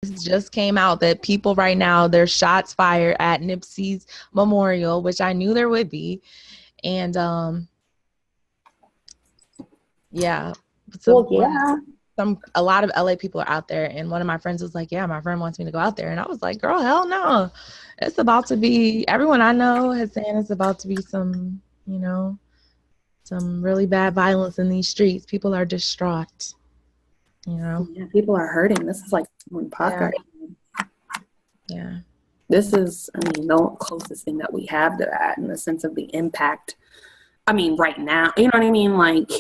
just came out that people right now, there's shots fired at Nipsey's memorial, which I knew there would be. And yeah. So Well, yeah. a lot of LA people are out there, and one of my friends was like, yeah, my friend wants me to go out there. And I was like, girl, hell no. It's about to be, everyone I know has saying it's about to be some, some really bad violence in these streets. People are distraught, Yeah, people are hurting. This is like one pocket. Yeah. This is, the closest thing that we have to that in the sense of the impact. Right now, you know what I mean? Like,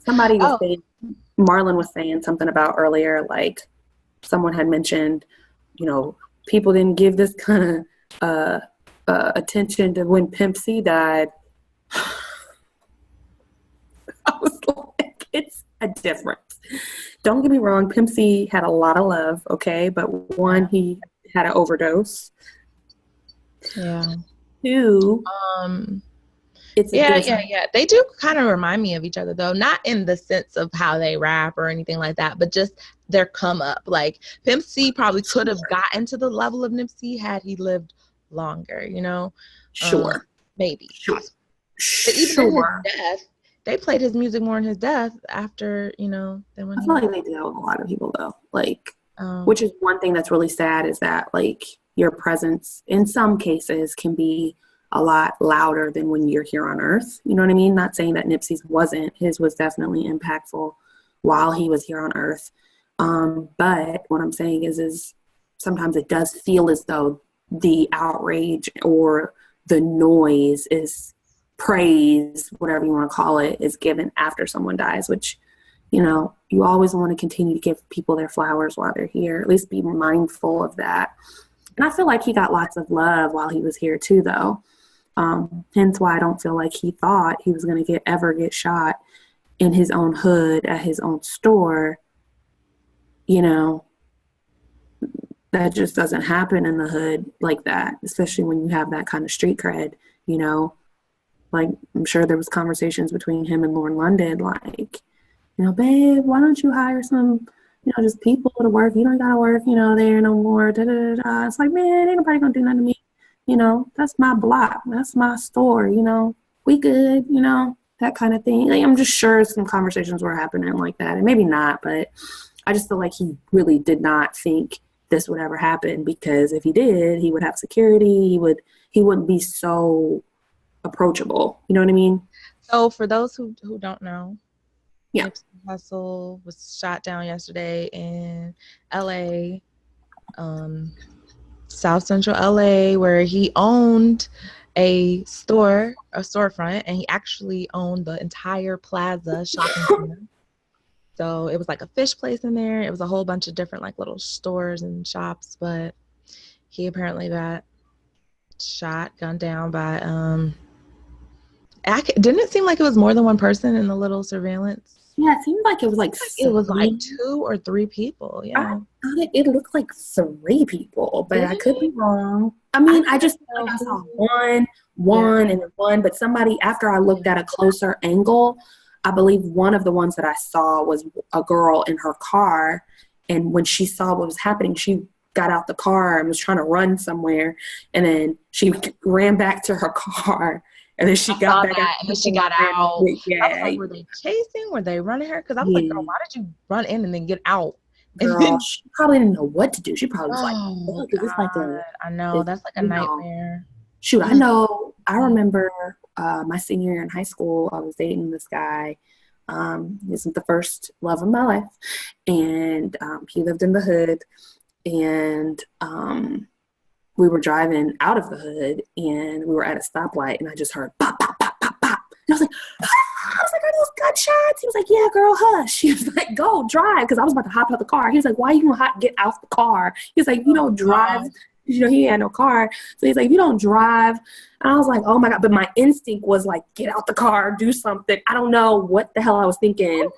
somebody was saying, Marlon was saying something about earlier, like someone had mentioned, people didn't give this kind of attention to when Pimp C died. I was like, it's a difference. Don't get me wrong, Pimp C had a lot of love, okay? But one, he had an overdose. Yeah. Two, it's yeah. They do kind of remind me of each other, though, not in the sense of how they rap or anything like that, but just their come up. Like Pimp C probably could have gotten to the level of Nipsey had he lived longer, Sure. Maybe. Sure. But even in his death, they played his music more in his death after, than when I feel like they do that with a lot of people, though. Like, which is one thing that's really sad is that, like, your presence in some cases can be a lot louder than when you're here on earth. You know what I mean? Not saying that Nipsey's wasn't. His was definitely impactful while he was here on earth. But what I'm saying is sometimes it does feel as though the outrage or the noise is praise, whatever you want to call it, is given after someone dies, which, you always want to continue to give people their flowers while they're here, at least be mindful of that. And I feel like he got lots of love while he was here too, though. Hence why I don't feel like he thought he was going to ever get shot in his own hood at his own store. That just doesn't happen in the hood like that, especially when you have that kind of street cred, Like, I'm sure there was conversations between him and Lauren London, like, babe, why don't you hire some, just people to work? You don't gotta work, there no more. Da, da, da, da. It's like, man, ain't nobody gonna do nothing to me. That's my block. That's my store. We good. That kind of thing. Like, I'm just sure some conversations were happening like that, and maybe not, but I just feel like he really did not think this would ever happen, because if he did, he would have security. He wouldn't be so approachable. You know what I mean? So for those who don't know, Nipsey Hussle was shot down yesterday in LA, South Central LA, where he owned a storefront, and he actually owned the entire plaza shopping center. So it was like a fish place in there. It was a whole bunch of different like little stores and shops, but he apparently got gunned down by didn't it seem like it was more than one person in the little surveillance? Yeah, it seemed like it was like it was like 2 or 3 people. Yeah, it looked like 3 people, but I could be wrong. I just feel like I saw one, and one, but somebody, after I looked at a closer angle, I believe one of the ones that I saw was a girl in her car, and when she saw what was happening, she got out the car and was trying to run somewhere, and then she ran back to her car. And then she got back out. And then she got out. Yeah. I was like, were they chasing? Were they running her? Because I was like, girl, why did you run in and then get out? Girl, then, she probably didn't know what to do. She probably was like, it's like I know. That's like a nightmare. Shoot, I know. I remember my senior year in high school, I was dating this guy. This was the first love of my life. And he lived in the hood. And we were driving out of the hood, and we were at a stoplight, and I just heard pop, pop, pop, pop, pop. And I was like, are those gunshots? He was like, yeah, girl, hush. He was like, go drive, because I was about to hop out the car. He was like, why you gonna get out the car? He was like, you don't drive. He had no car. So he's like, you don't drive. And I was like, oh my God. But my instinct was like, get out the car, do something. I don't know what the hell I was thinking.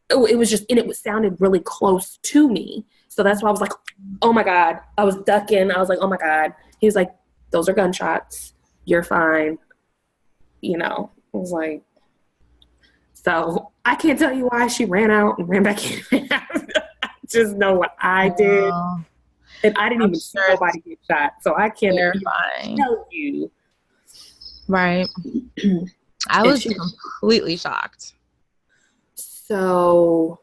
It was just, and it sounded really close to me. So that's why I was like, oh my God. I was ducking. I was like, oh my God. He was like, those are gunshots. You're fine. I was like, so I can't tell you why she ran out and ran back in. just know what I did. Oh, And I didn't I'm even see sure it's nobody get shot. So I can't even terrifying. tell you. Right. I And was completely shocked. So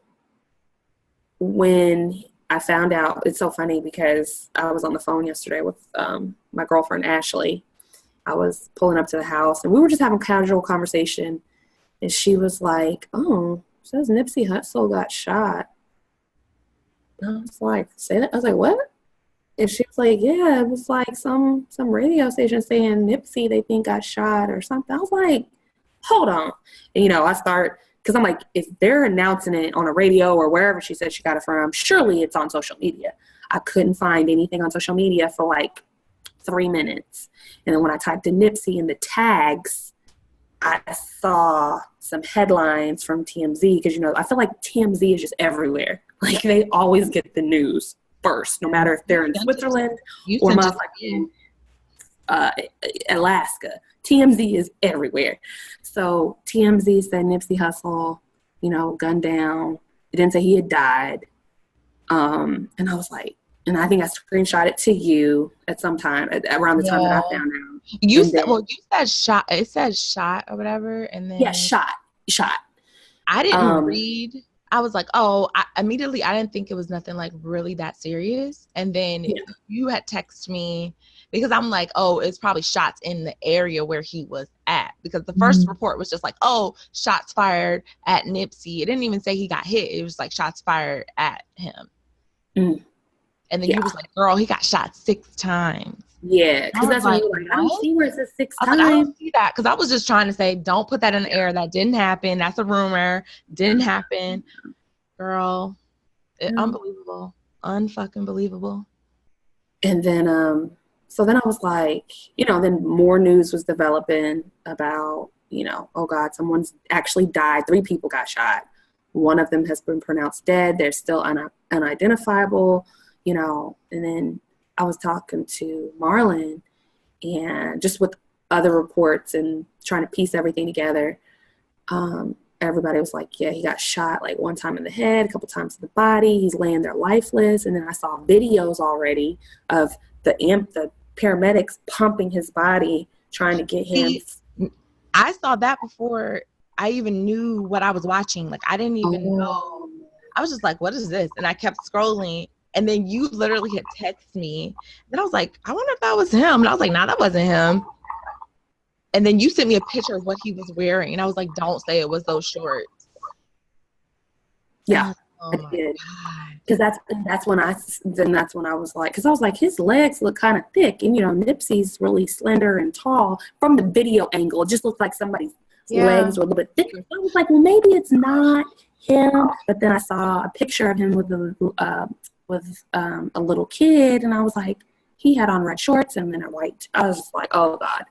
when I found out, it's so funny because I was on the phone yesterday with my girlfriend, Ashley. I was pulling up to the house and we were just having a casual conversation. And she was like, oh, it says Nipsey Hussle got shot. And I was like, say that? I was like, what? And she was like, yeah, it was like some radio station saying Nipsey they think got shot or something. I was like, hold on. And, I start, because I'm like, if they're announcing it on a radio or wherever she said she got it from, surely it's on social media. I couldn't find anything on social media for like 3 minutes. And then when I typed in Nipsey in the tags, I saw some headlines from TMZ because, I feel like TMZ is just everywhere. Like they always get the news first, no matter if they're in Switzerland or motherfucking Alaska. TMZ is everywhere. So TMZ said Nipsey Hussle, gunned down. It didn't say he had died. And I was like, and I think I screenshot it to you at some time around the time that I found out. You said shot. It said shot or whatever, and then shot. I didn't read. I was like, immediately I didn't think it was nothing like really that serious. And then you had texted me because I'm like, it's probably shots in the area where he was at. Because the first report was just like, shots fired at Nipsey. It didn't even say he got hit. It was like shots fired at him. And then you was like, girl, he got shot 6 times. Yeah, because that's when you were like, I don't see where it says 6 times. I don't see that because I was just trying to say, don't put that in the air. That didn't happen. That's a rumor. Didn't happen. Girl, unbelievable. Unfucking believable. And then, so then I was like, then more news was developing about, oh God, someone's actually died. 3 people got shot. One of them has been pronounced dead. They're still unidentifiable, and then I was talking to Marlon and just with other reports and trying to piece everything together. Everybody was like, yeah, he got shot like 1 time in the head, a couple times in the body. He's laying there lifeless. And then I saw videos already of the paramedics pumping his body, trying to get him. I saw that before I even knew what I was watching. Like, I didn't even know. I was just like, what is this? And I kept scrolling. And then you literally had texted me. Then I was like, I wonder if that was him. And I was like, nah, that wasn't him. And then you sent me a picture of what he was wearing. And I was like, don't say it was those shorts. Yeah, I did. Because that's when I was like, because I was like, his legs look kind of thick. And, Nipsey's really slender and tall. From the video angle, it just looked like somebody's legs were a little bit thicker. So I was like, well, maybe it's not him. But then I saw a picture of him with a little kid, and I was like, he had on red shorts and then a white. I was just like, oh God.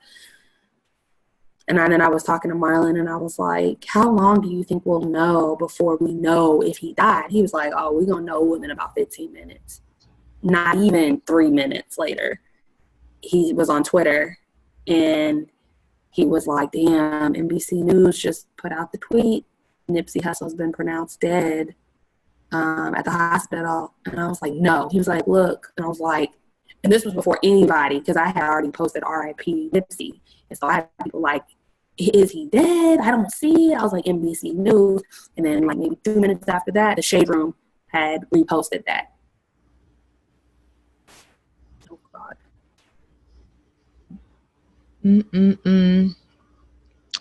And then I was talking to Marlon, and I was like, how long do you think we'll know before we know if he died? He was like, oh, we're going to know within about 15 minutes. Not even 3 minutes later, he was on Twitter, and he was like, damn, NBC News just put out the tweet. Nipsey Hussle's been pronounced dead at the hospital. And I was like, no. He was like, look. And I was like, and this was before anybody, because I had already posted RIP Nipsey. And so I had people like, is he dead? I don't see it. I was like, NBC News. And then like maybe 2 minutes after that, the Shade Room had reposted that. Oh, God.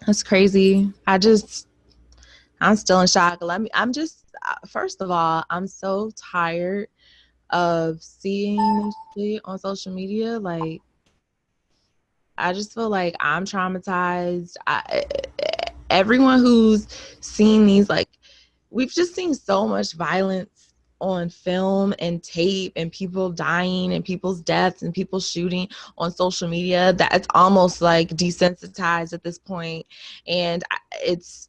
That's crazy. I'm still in shock. I'm just, first of all, I'm so tired of seeing this shit on social media. Like, I just feel like I'm traumatized. Everyone who's seen these, like, we've just seen so much violence on film and tape, and people dying and people's deaths and people shooting on social media, that it's almost like desensitized at this point. And it's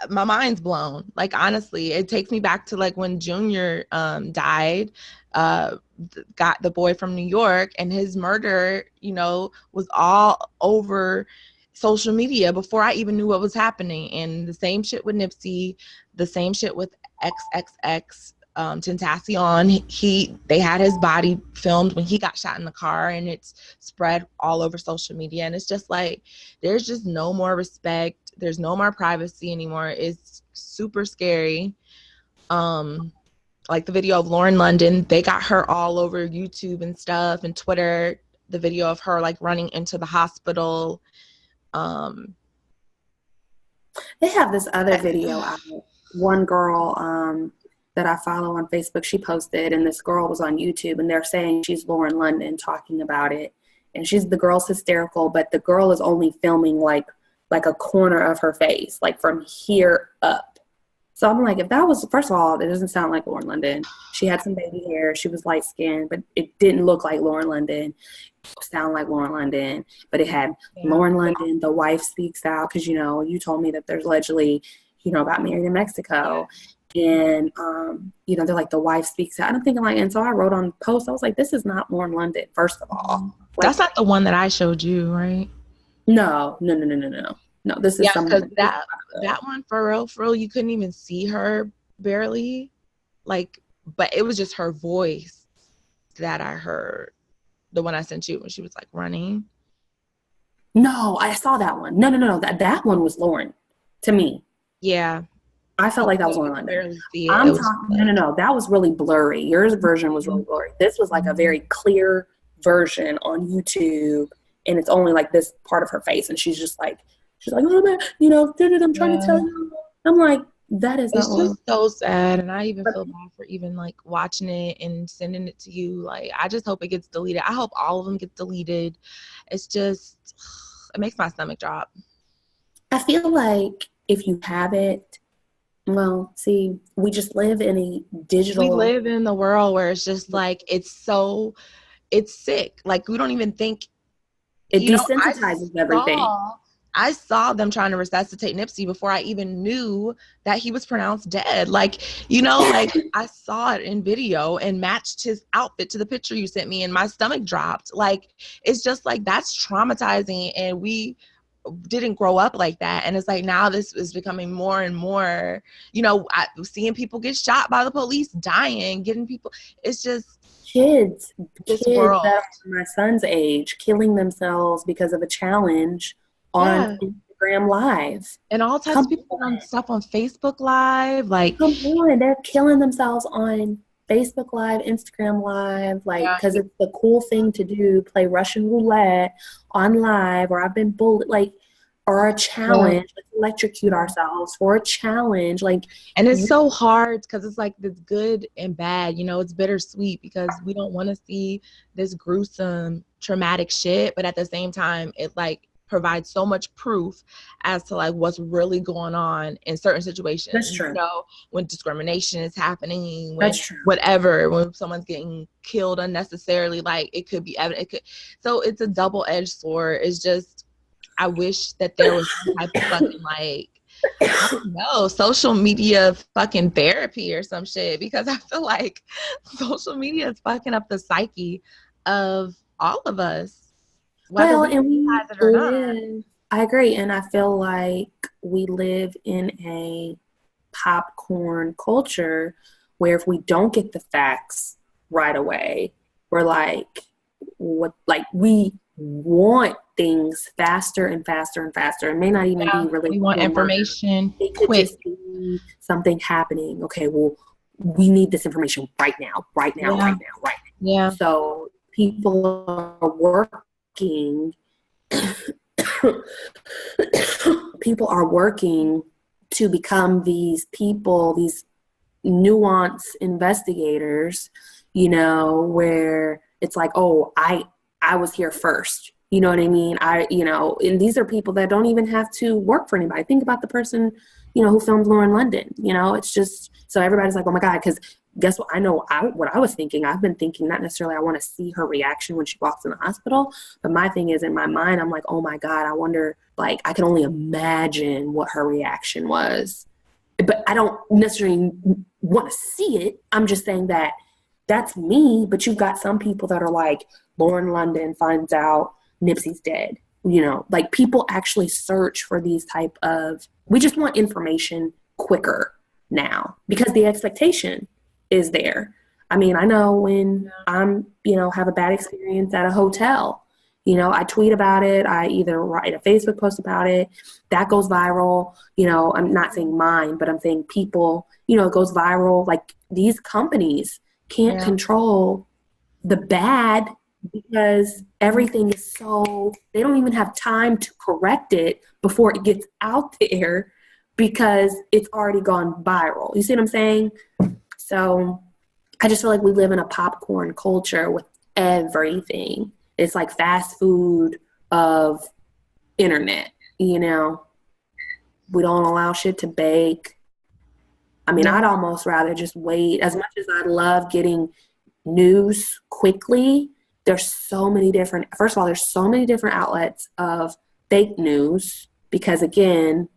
my mind's blown. Like, honestly, it takes me back to like when Junior died, got the boy from New York, and his murder, was all over social media before I even knew what was happening. And the same shit with Nipsey, the same shit with XXX Tentacion. They had his body filmed when he got shot in the car, and it's spread all over social media. And it's just like, there's just no more respect. There's no more privacy anymore. It's super scary. Like the video of Lauren London, they got her all over YouTube and stuff and Twitter. The video of her like running into the hospital. They have this other video out. One girl that I follow on Facebook, she posted, and this girl was on YouTube, and they're saying she's Lauren London talking about it. And the girl's hysterical, but the girl is only filming like a corner of her face, like from here up. So I'm like, if that was, first of all, it doesn't sound like Lauren London. She had some baby hair. She was light skinned, but it didn't look like Lauren London. It sound like Lauren London, but it had Lauren London, the wife speaks out. Cause you told me that there's allegedly, got married in Mexico. And, they're like, the wife speaks out. And I'm thinking like, and so I wrote on the post, I was like, this is not Lauren London, first of all. Like, that's not the one that I showed you, right? No, this is because that one for real, you couldn't even see her barely, like, but it was just her voice that I heard. The one I sent you when she was like running. No, I saw that one. No. That one was Lauren to me. Yeah, I felt like that was Lauren London. No. That was really blurry. Your version was really blurry. This was like a very clear version on YouTube, and it's only like this part of her face, and she's like, oh man, I'm trying to tell you. I'm like, that is. It's just so sad, and I even feel bad for even like watching it and sending it to you. Like, I just hope it gets deleted. I hope all of them get deleted. It's just, it makes my stomach drop. I feel like if you have it, well, see, we just live in a digital. We live in the world where it's just like, it's sick. Like, we don't even think. It desensitizes everything. I saw them trying to resuscitate Nipsey before I even knew that he was pronounced dead. Like, like I saw it in video and matched his outfit to the picture you sent me, and my stomach dropped. Like, it's just like, that's traumatizing, and we didn't grow up like that. And it's like, now this is becoming more and more, seeing people get shot by the police, dying, getting people. It's just kids world. That are my son's age killing themselves because of a challenge on Instagram Live. And all types of people on stuff on Facebook Live. Like, come on, they're killing themselves on Facebook Live, Instagram Live, like, because it's the cool thing to do, play Russian roulette on live, or I've been bullied, like, or a challenge, let's electrocute ourselves for a challenge. Like, and it's so hard because it's like this good and bad, it's bittersweet because we don't want to see this gruesome, traumatic shit. But at the same time, it like provides so much proof as to like what's really going on in certain situations. That's true. When discrimination is happening, when whatever, when someone's getting killed unnecessarily, like it could be evident. So it's a double-edged sword. It's just, I wish that there was some type of fucking like, I don't know, social media fucking therapy or some shit, because I feel like social media is fucking up the psyche of all of us. Well, and I agree. And I feel like we live in a popcorn culture where if we don't get the facts right away, we're like, we want things faster and faster and faster. It may not even be really. We want information it could quick. Just be something happening. Okay, well, we need this information right now. Yeah. So people are working. People are working to become these people, these nuanced investigators, where it's like, oh, I was here first. You know what I mean? And these are people that don't even have to work for anybody. Think about the person, who filmed Lauren London. It's just, so everybody's like, oh my God, because guess what? I know what I was thinking. I've been thinking not necessarily I want to see her reaction when she walks in the hospital, but my thing is in my mind, I'm like, oh my God, I wonder, like, I can only imagine what her reaction was. But I don't necessarily want to see it. I'm just saying that that's me, but you've got some people that are like, Lauren London finds out Nipsey's dead. Like people actually search for these type of, we just want information quicker now because the expectation is there. I mean, I know when I'm, have a bad experience at a hotel, I tweet about it. I either write a Facebook post about it. That goes viral. I'm not saying mine, but I'm saying people, it goes viral. Like, these companies can't control the bad because everything is they don't even have time to correct it before it gets out there because it's already gone viral. You see what I'm saying? So I just feel like we live in a popcorn culture with everything. It's like fast food of internet, We don't allow shit to bake. I mean, I'd almost rather just wait. As much as I love getting news quickly, there's so many different outlets of fake news because, again,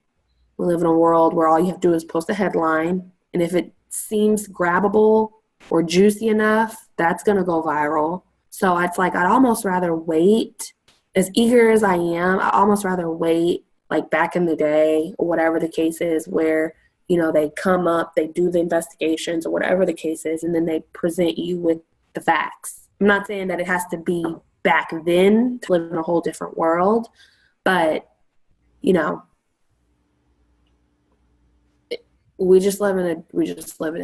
we live in a world where all you have to do is post a headline, and if it seems grabbable or juicy enough, that's going to go viral. So it's like I'd almost rather wait. As eager as I am, I'd almost rather wait, like back in the day or whatever the case is, where they come up, they do the investigations or whatever the case is, and then they present you with the facts. I'm not saying that it has to be back then to live in a whole different world, but, we just live in a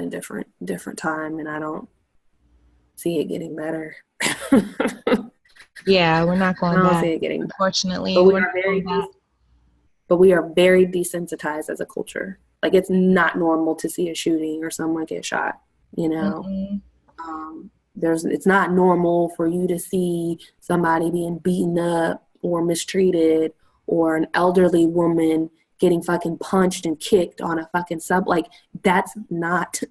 different time, and I don't see it getting better. Yeah, we're not going back. I don't see it getting better. Unfortunately, but we are very desensitized as a culture. Like, it's not normal to see a shooting or someone get shot, Mm-hmm. It's not normal for you to see somebody being beaten up or mistreated, or an elderly woman getting fucking punched and kicked on a fucking sub. Like, that's not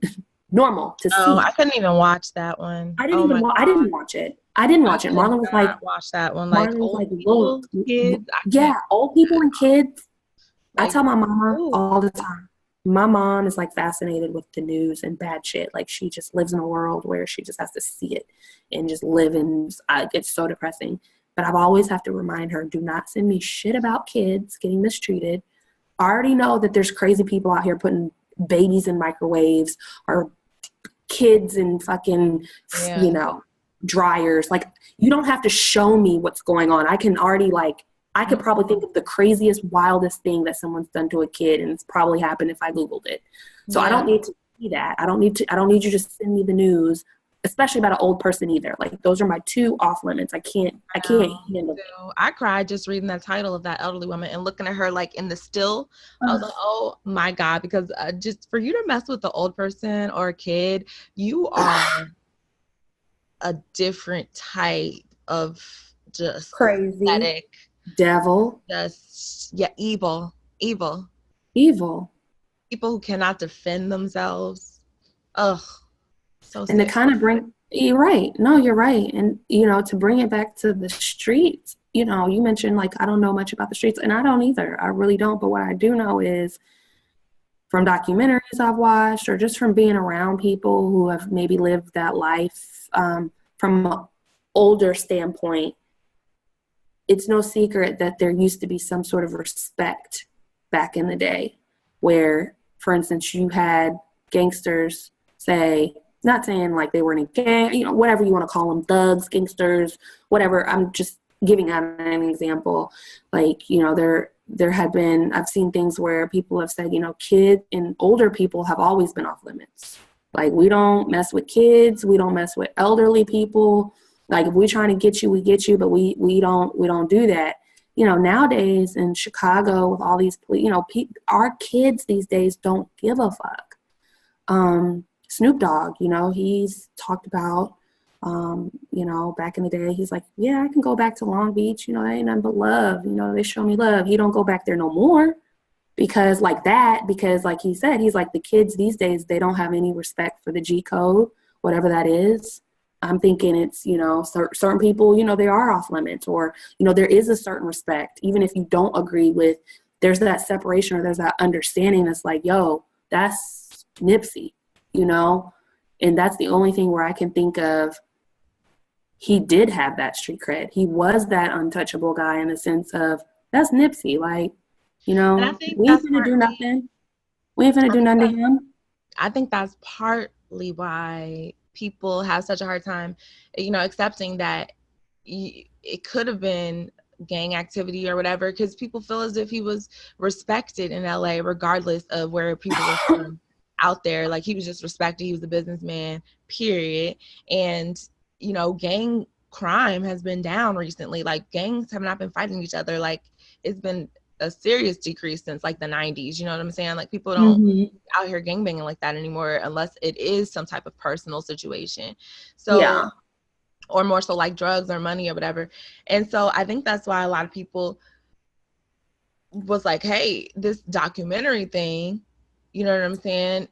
normal to see. Oh, I couldn't even watch that one. I didn't watch it. Marlon was like, watch that one. Like, old people, kids. Old people and kids. I tell my mama all the time. My mom is like fascinated with the news and bad shit. Like, she just lives in a world where she just has to see it and just live in. It's so depressing. But I've always have to remind her, do not send me shit about kids getting mistreated. I already know that there's crazy people out here putting babies in microwaves or kids in fucking, dryers. Like, you don't have to show me what's going on. I can already, I could probably think of the craziest, wildest thing that someone's done to a kid, and it's probably happened if I Googled it. So I don't need to see that. I don't need you to send me the news, especially about an old person either. Like, those are my two off limits. I can't handle it. I cried just reading that title of that elderly woman and looking at her like in the still. I was like, oh my God, because just for you to mess with the old person or a kid, you are a different type of just crazy, pathetic, devil, just evil people who cannot defend themselves. Ugh. So and to kind of bring, you're right. No, you're right. And, to bring it back to the streets, you mentioned, like, I don't know much about the streets, and I don't either. I really don't. But what I do know is from documentaries I've watched, or just from being around people who have maybe lived that life from an older standpoint, it's no secret that there used to be some sort of respect back in the day where, for instance, you had gangsters say, not saying like they were in a gang, whatever you want to call them, thugs, gangsters, whatever. I'm just giving out an example. Like, there had been, I've seen things where people have said, kids and older people have always been off limits. Like, we don't mess with kids. We don't mess with elderly people. Like, if we're trying to get you, we get you, but we don't do that. Nowadays in Chicago with all these, our kids these days don't give a fuck. Snoop Dogg, he's talked about, back in the day, he's like, yeah, I can go back to Long Beach. They ain't nothing but love. They show me love. He don't go back there no more because like he said, he's like, the kids these days, they don't have any respect for the G code, whatever that is. I'm thinking it's, certain people, they are off limits, or, there is a certain respect, even if you don't agree with, there's that separation or there's that understanding that's like, yo, that's Nipsey. And that's the only thing where I can think of he did have that street cred. He was that untouchable guy in the sense of that's Nipsey. Like, we ain't finna do nothing. We ain't finna do nothing to him. I think that's part why people have such a hard time, accepting that it could have been gang activity or whatever, because people feel as if he was respected in LA regardless of where people were from out there. Like, he was just respected. He was a businessman, period. And gang crime has been down recently. Like, gangs have not been fighting each other. Like, it's been a serious decrease since like the 90s. You know what I'm saying? Like, people don't out here gangbanging like that anymore unless it is some type of personal situation. So Yeah. or more so like drugs or money or whatever. And so I think that's why a lot of people was like, hey, this documentary thing, you know what I'm saying?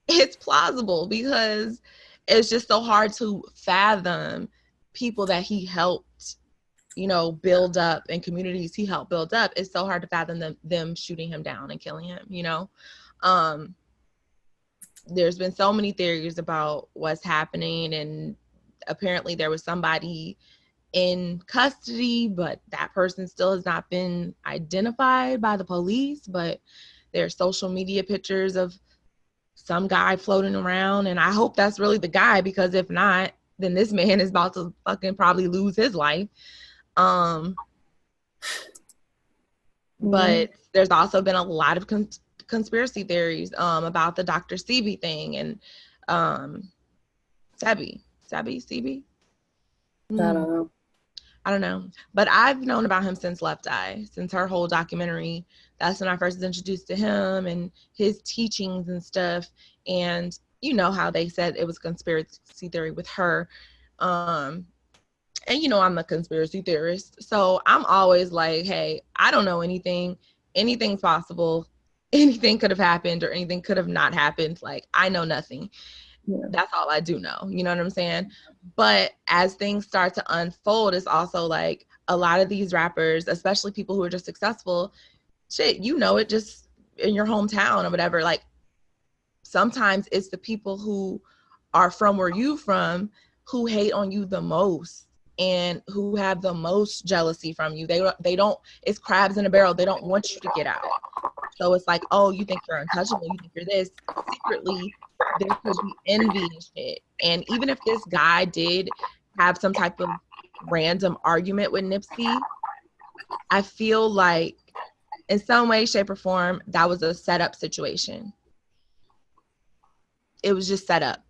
It's plausible because it's just so hard to fathom people that he helped, build up, and communities he helped build up. It's so hard to fathom them shooting him down and killing him, There's been so many theories about what's happening, and apparently there was somebody in custody, but that person still has not been identified by the police. But there's social media pictures of some guy floating around, and I hope that's really the guy, because if not, then this man is about to fucking probably lose his life. But there's also been a lot of conspiracy theories about the Dr. Sebi thing and Sebi. I don't know. But I've known about him since Left Eye, since her whole documentary. That's when I first was introduced to him and his teachings and stuff. And you know how they said it was conspiracy theory with her. And I'm a conspiracy theorist. So I'm always like, hey, I don't know anything. Anything's possible. Anything could have happened or anything could have not happened. Like, I know nothing. Yeah. That's all I do know. You know what I'm saying? But as things start to unfold, it's also like a lot of these rappers, especially people who are just successful, shit, it just in your hometown or whatever. Like, sometimes it's the people who are from where you from who hate on you the most and who have the most jealousy from you. They don't, it's crabs in a barrel. They don't want you to get out. So it's like, oh, you think you're untouchable, you think you're this. Secretly, there could be envy and shit. And even if this guy did have some type of random argument with Nipsey, I feel like in some way, shape, or form, that was a setup situation. It was just set up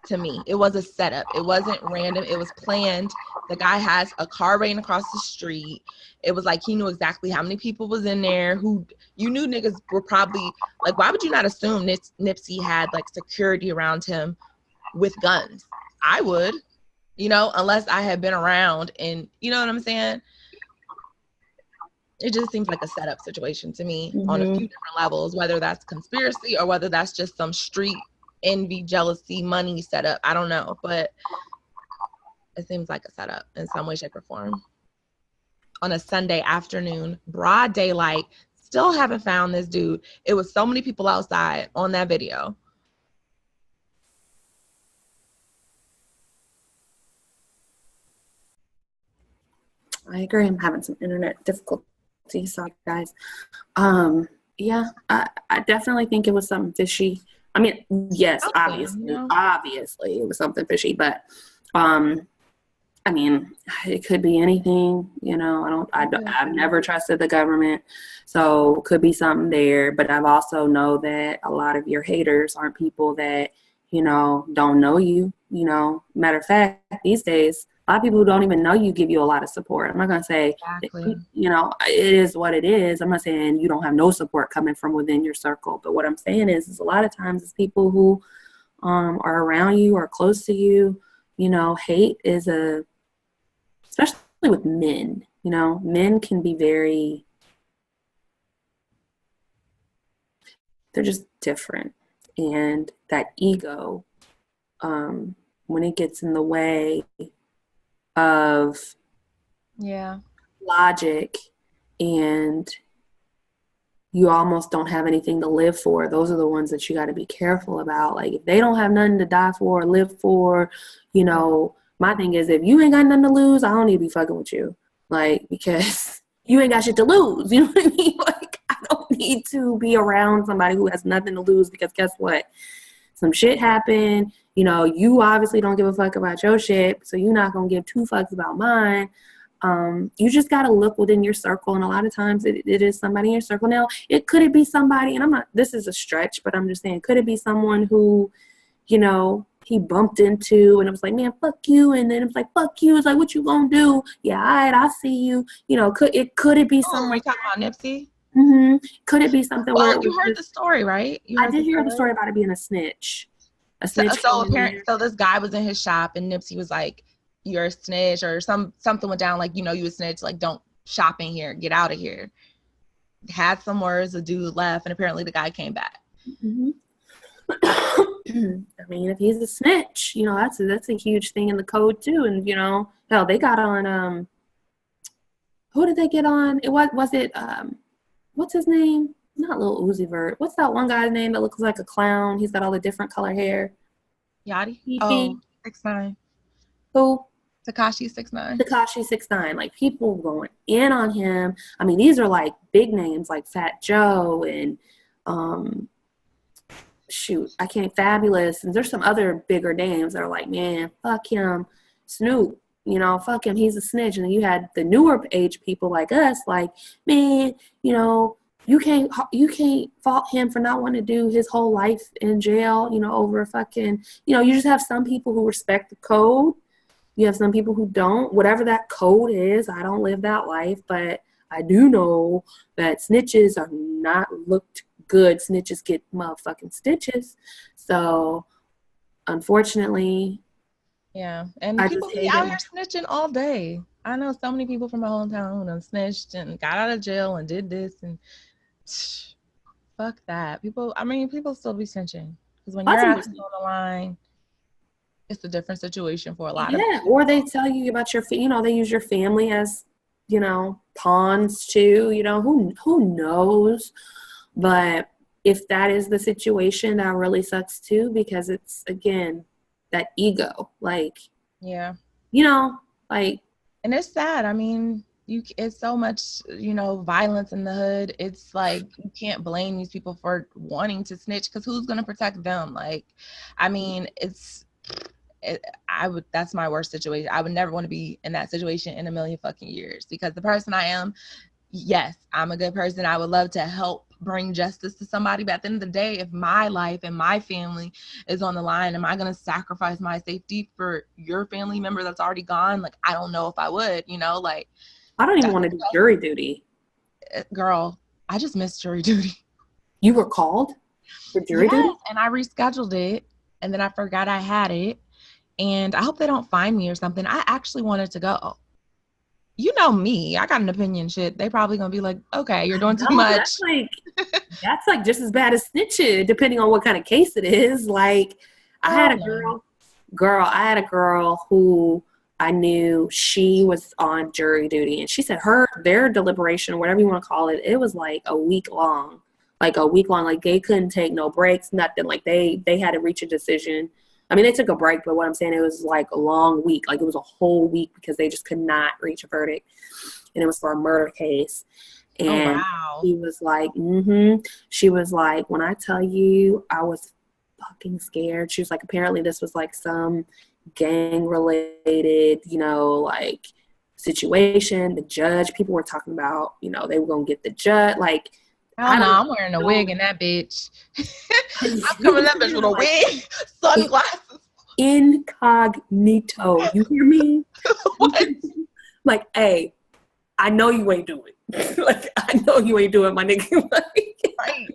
to me. It was a setup. It wasn't random. It was planned. The guy has a car ran across the street. It was like he knew exactly how many people was in there. Who you knew niggas were probably like, why would you not assume Nipsey had like security around him with guns? I would, unless I had been around, and you know what I'm saying? It just seems like a setup situation to me on a few different levels, whether that's conspiracy or whether that's just some street envy, jealousy, money setup. I don't know, but it seems like a setup in some way, shape, or form. On a Sunday afternoon, broad daylight, still haven't found this dude. It was so many people outside on that video. I agree. I'm having some internet difficulties, sorry guys. Yeah, I definitely think it was something fishy. I mean, yes, obviously it was something fishy, but I mean, it could be anything, I've never trusted the government, so could be something there. But I've also know that a lot of your haters aren't people that, don't know you, matter of fact, these days, a lot of people who don't even know you give you a lot of support. I'm not going to say, exactly. It is what it is. I'm not saying you don't have no support coming from within your circle. But what I'm saying is a lot of times it's people who are around you or close to you. Hate is especially with men, men can be they're just different. And that ego, when it gets in the way of logic and you almost don't have anything to live for, those are the ones that you got to be careful about. Like, if they don't have nothing to die for or live for, my thing is, if you ain't got nothing to lose, I don't need to be fucking with you. Like, because you ain't got shit to lose. You know what I mean? Like, I don't need to be around somebody who has nothing to lose, because guess what? some shit happened. You know, you obviously don't give a fuck about your shit, so you're not gonna give two fucks about mine. You just got to look within your circle, and a lot of times it is somebody in your circle. Now, could it be somebody, and I'm not, this is a stretch, but I'm just saying, could it be someone who, you know, he bumped into and it was like, man, fuck you, and then it was like, fuck you, it's like, what you gonna do? Yeah, all right, I see you. You know, could it be something we like talking about Nipsey? Mm-hmm. Could it be something where it you heard the story, right? I did hear the story about it being a snitch. So apparently, so this guy was in his shop, and Nipsey was like, "You're a snitch," or something went down, like, you know, you a snitch, like, don't shop in here, get out of here. Had some words, the dude left, and apparently the guy came back. Mm-hmm. I mean, if he's a snitch, you know, that's a huge thing in the code too. And you know, hell, they got on who did they get on? Was it what's his name? Not Lil Uzi Vert. What's that one guy's name that looks like a clown? He's got all the different color hair. Yachty? Oh, 6ix9ine. Who? Tekashi 6ix9ine. Tekashi 6ix9ine. Like, people going in on him. I mean, these are like big names like Fat Joe and Fabulous. And there's some other bigger names that are like, man, fuck him. Snoop, you know, fuck him. He's a snitch. And then you had the newer age people like us, like, man, you know, you can't fault him for not wanting to do his whole life in jail, you know, over fucking, you know, you just have some people who respect the code. You have some people who don't. Whatever that code is, I don't live that life, but I do know that snitches are not looked good. Snitches get motherfucking stitches. So, unfortunately, yeah, and people be out here snitching all day. I know so many people from my hometown who done snitched and got out of jail and did this, and fuck that. People still be snitching, because when you're actually on the line, it's a different situation for a lot of people. Yeah, or they tell you about your, you know, they use your family as, you know, pawns too. You know, who knows? But if that is the situation, that really sucks too, because it's, again, that ego. Like, yeah, you know, like, and it's sad. I mean, it's so much, you know, violence in the hood. It's like, you can't blame these people for wanting to snitch, because who's going to protect them? Like, I mean, that's my worst situation. I would never want to be in that situation in a million fucking years, because the person I am, yes, I'm a good person. I would love to help bring justice to somebody, but at the end of the day, if my life and my family is on the line, am I going to sacrifice my safety for your family member that's already gone? Like, I don't know if I would, you know, like, I don't even want to do jury duty. Girl, I just missed jury duty. You were called for jury duty? And I rescheduled it, and then I forgot I had it, and I hope they don't find me or something. I actually wanted to go. You know me, I got an opinion. Shit, they probably gonna be like, okay, you're doing too much. That's like just as bad as snitching, depending on what kind of case it is. Like, I had a girl who I knew, she was on jury duty, and she said their deliberation, whatever you want to call it, it was like a week long. Like they couldn't take no breaks, nothing. Like, they had to reach a decision. I mean, they took a break, but what I'm saying, it was like a long week. Like, it was a whole week, because they just could not reach a verdict. And it was for a murder case. And She was like, She was like, when I tell you, I was fucking scared. She was like, apparently this was like some gang-related, you know, like, situation. The judge, people were talking about, you know, they were going to get the judge. Like, I don't know. I'm wearing a wig in that bitch. I'm coming that bitch with a wig, sunglasses. Incognito. You hear me? What? Like, hey, I know you ain't doing it. Like, I know you ain't doing it, my nigga. Like, right.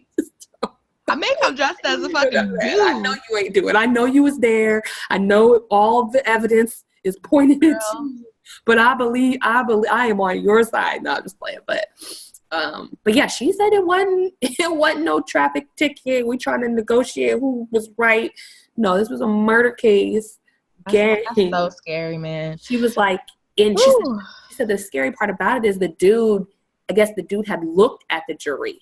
I may come dressed as a fucking dude. I know you ain't doing it. I know you was there. I know all the evidence is pointed at you. But I believe I am on your side. No, I'm just playing. But yeah, she said it wasn't no traffic ticket. We trying to negotiate who was right. No, this was a murder case. That's so scary, man. She was like, she said the scary part about it is the dude had looked at the jury,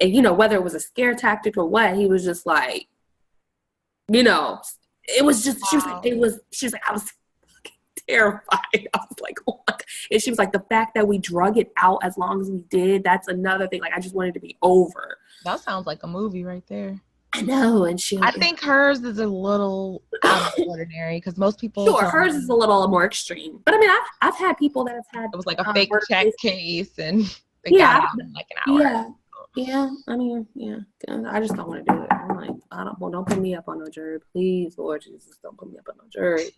and you know, whether it was a scare tactic or what, he was just like, you know, it was just, she was like, I was terrified. I was like, oh my God. And she was like, the fact that we drug it out as long as we did, that's another thing. Like, I just wanted to be over. That sounds like a movie right there. I know, and I think hers is a little out of the ordinary because most people sure, tell hers is a me little more extreme. But I mean, I've had people that have had it was like a fake murder check cases. case and they got Yeah, out in like an hour. yeah, yeah. I mean, yeah. I just don't want to do it. I'm like, I don't. Well, don't put me up on no jury, please, Lord Jesus, don't put me up on no jury.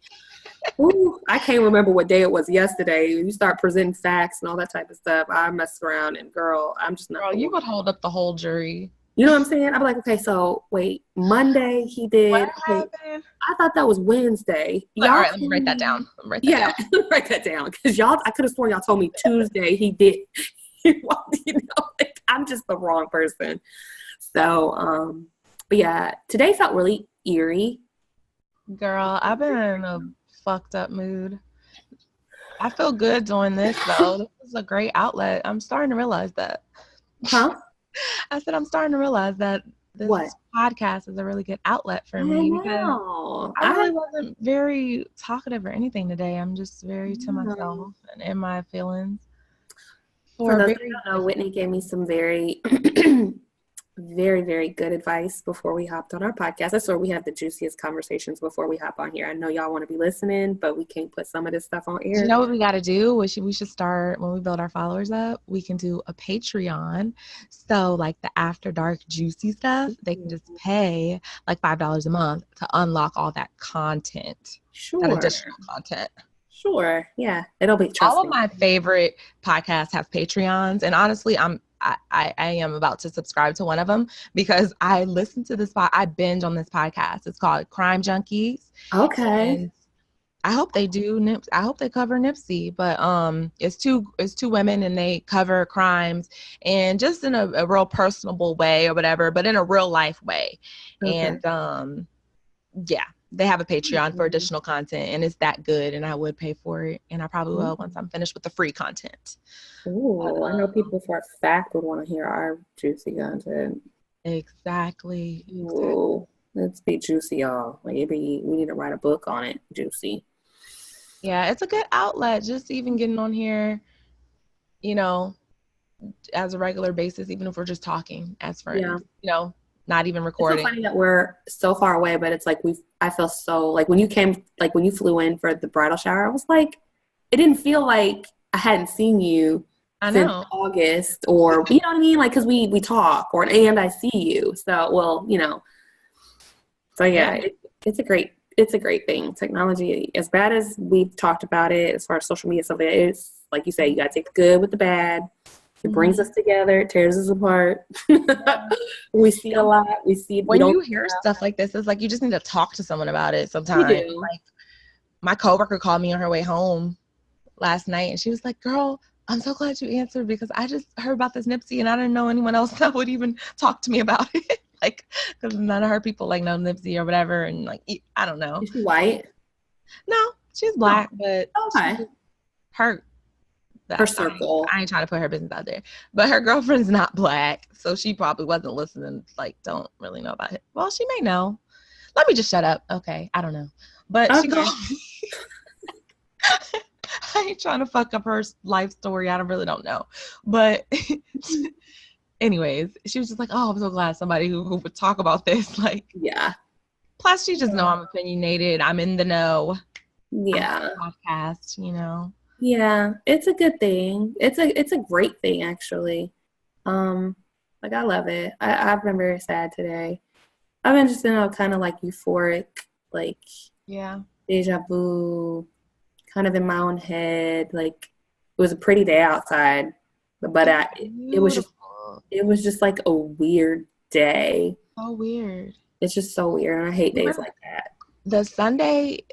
Ooh, I can't remember what day it was yesterday. You start presenting facts and all that type of stuff. I mess around and girl, I'm just not. Girl, you would hold up the whole jury. You know what I'm saying? I'm like, okay, so wait, Monday he What did. Okay, happened? I thought that was Wednesday. All Y'all right, let me told write that me, down. Let me write that yeah, down. write that down because y'all. I could have sworn y'all told me Tuesday he did. Well, you know, like, I'm just the wrong person. So, but yeah, today felt really eerie. Girl, I've been in a fucked up mood. I feel good doing this though. This is a great outlet. I'm starting to realize that. Huh? I said I'm starting to realize that this What? podcast is a really good outlet for I me because know. I really wasn't very talkative or anything today. I'm just very to myself and in my feelings. For For those very who don't know, Whitney gave me some very, very, very good advice before we hopped on our podcast. That's where we have the juiciest conversations before we hop on here. I know y'all want to be listening, but we can't put some of this stuff on Do air. you know what we got to do? We should start when we build our followers up. We can do a Patreon. So like the after dark juicy stuff, they can just pay like $5 a month to unlock all that content, that Sure. additional content. Sure. Yeah. It'll be, trust All me. of my favorite podcasts have Patreons, and honestly, I am about to subscribe to one of them because I listen to this. I binge on this podcast. It's called Crime Junkies. Okay. And I hope they do I hope they cover Nipsey, but it's two women and they cover crimes and just in a real personable way or whatever, but in a real life way. Okay. And yeah, they have a Patreon for additional content and it's that good and I would pay for it and I probably will once I'm finished with the free content. Ooh, I know people for a fact would want to hear our juicy content. Exactly. Ooh, let's be juicy, y'all. Maybe we need to write a book on it. Juicy. Yeah, it's a good outlet. Just even getting on here, you know, as a regular basis, even if we're just talking as friends, not even recording. It's so funny that we're so far away, but it's like I feel so like when you flew in for the bridal shower, I was like, it didn't feel like I hadn't seen you since August or, you know what I mean? Like, cause we talk and I see you. So, well, so yeah, it's a great thing. Technology, as bad as we've talked about it, as far as social media stuff, it's like you say, you got to take the good with the bad. It brings us together. It tears us apart. We see a lot. When you hear stuff like this, it's like you just need to talk to someone about it sometimes. Like my coworker called me on her way home last night and she was like, girl, I'm so glad you answered because I just heard about this Nipsey and I didn't know anyone else that would even talk to me about it. Like, because none of her people like know Nipsey or whatever. And like, I don't know. Is she white? No, she's black, but her circle. I ain't trying to put her business out there, but her girlfriend's not black, so she probably wasn't listening. Like, don't really know about it. Well, she may know. Let me just shut up. Okay, I don't know, but she called me. I ain't trying to fuck up her life story. I really don't know, but anyways, she was just like, "Oh, I'm so glad somebody who would talk about this." Like, yeah. Plus, she just know I'm opinionated. I'm in the know. Yeah. Podcast, Yeah, it's a good thing. It's a great thing actually. Like I love it. I've been very sad today. I've been just kind of like euphoric, like deja vu, kind of in my own head. Like it was a pretty day outside, but it was just like a weird day. So weird. It's just so weird, and I hate days like that. The Sunday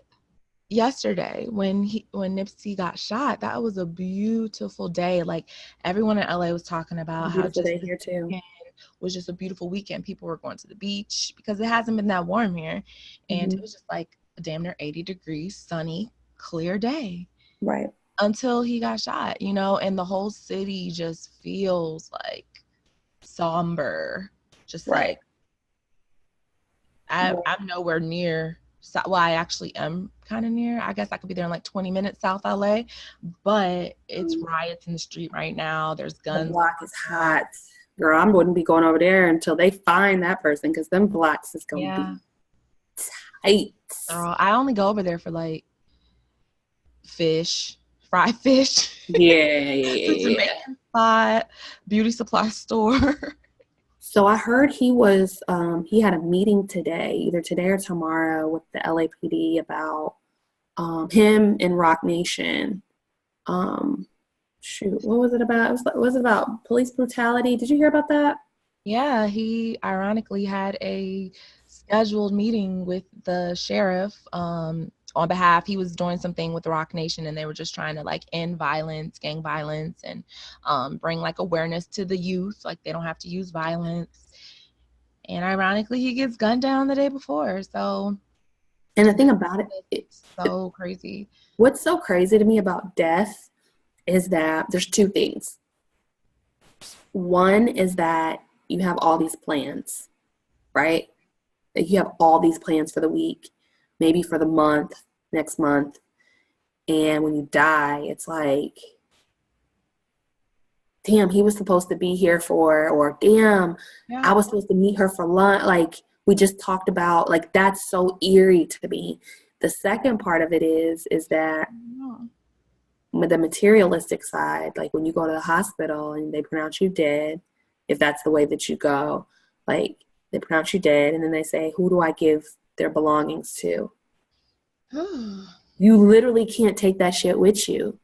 yesterday when Nipsey got shot, that was a beautiful day. Like everyone in LA was talking about how just day here too was just a beautiful weekend. People were going to the beach because it hasn't been that warm here, and it was just like a damn near 80 degrees, sunny, clear day. Right. Until he got shot, and the whole city just feels like somber. Just right. Like I'm nowhere near. Well, I actually am kind of near. I guess I could be there in like 20 minutes south LA, but it's riots in the street right now. There's guns. The block is hot. girl, I wouldn't be going over there until they find that person, because them blocks is going to be tight. Girl, I only go over there for like fish, fried fish. Yeah. Jamaican spot, beauty supply store. So I heard he had a meeting today, either today or tomorrow, with the LAPD about him and Rock Nation. Shoot, what was it about? Was it about police brutality? Did you hear about that? Yeah, he ironically had a scheduled meeting with the sheriff on behalf. He was doing something with the Rock Nation, and they were just trying to like end violence, gang violence, and bring like awareness to the youth, like they don't have to use violence. And ironically, he gets gunned down the day before. So, and the thing about it's so crazy. What's so crazy to me about death is that there's two things. One is that you have all these plans, right? You have all these plans for the week, maybe for the month, next month. And when you die, it's like, damn, he was supposed to be here or damn, I was supposed to meet her for lunch. Like we just talked about, like that's so eerie to me. The second part of it is that with the materialistic side, like when you go to the hospital and they pronounce you dead, if that's the way that you go, like they pronounce you dead, and then they say, who do I give their belongings to? You literally can't take that shit with you.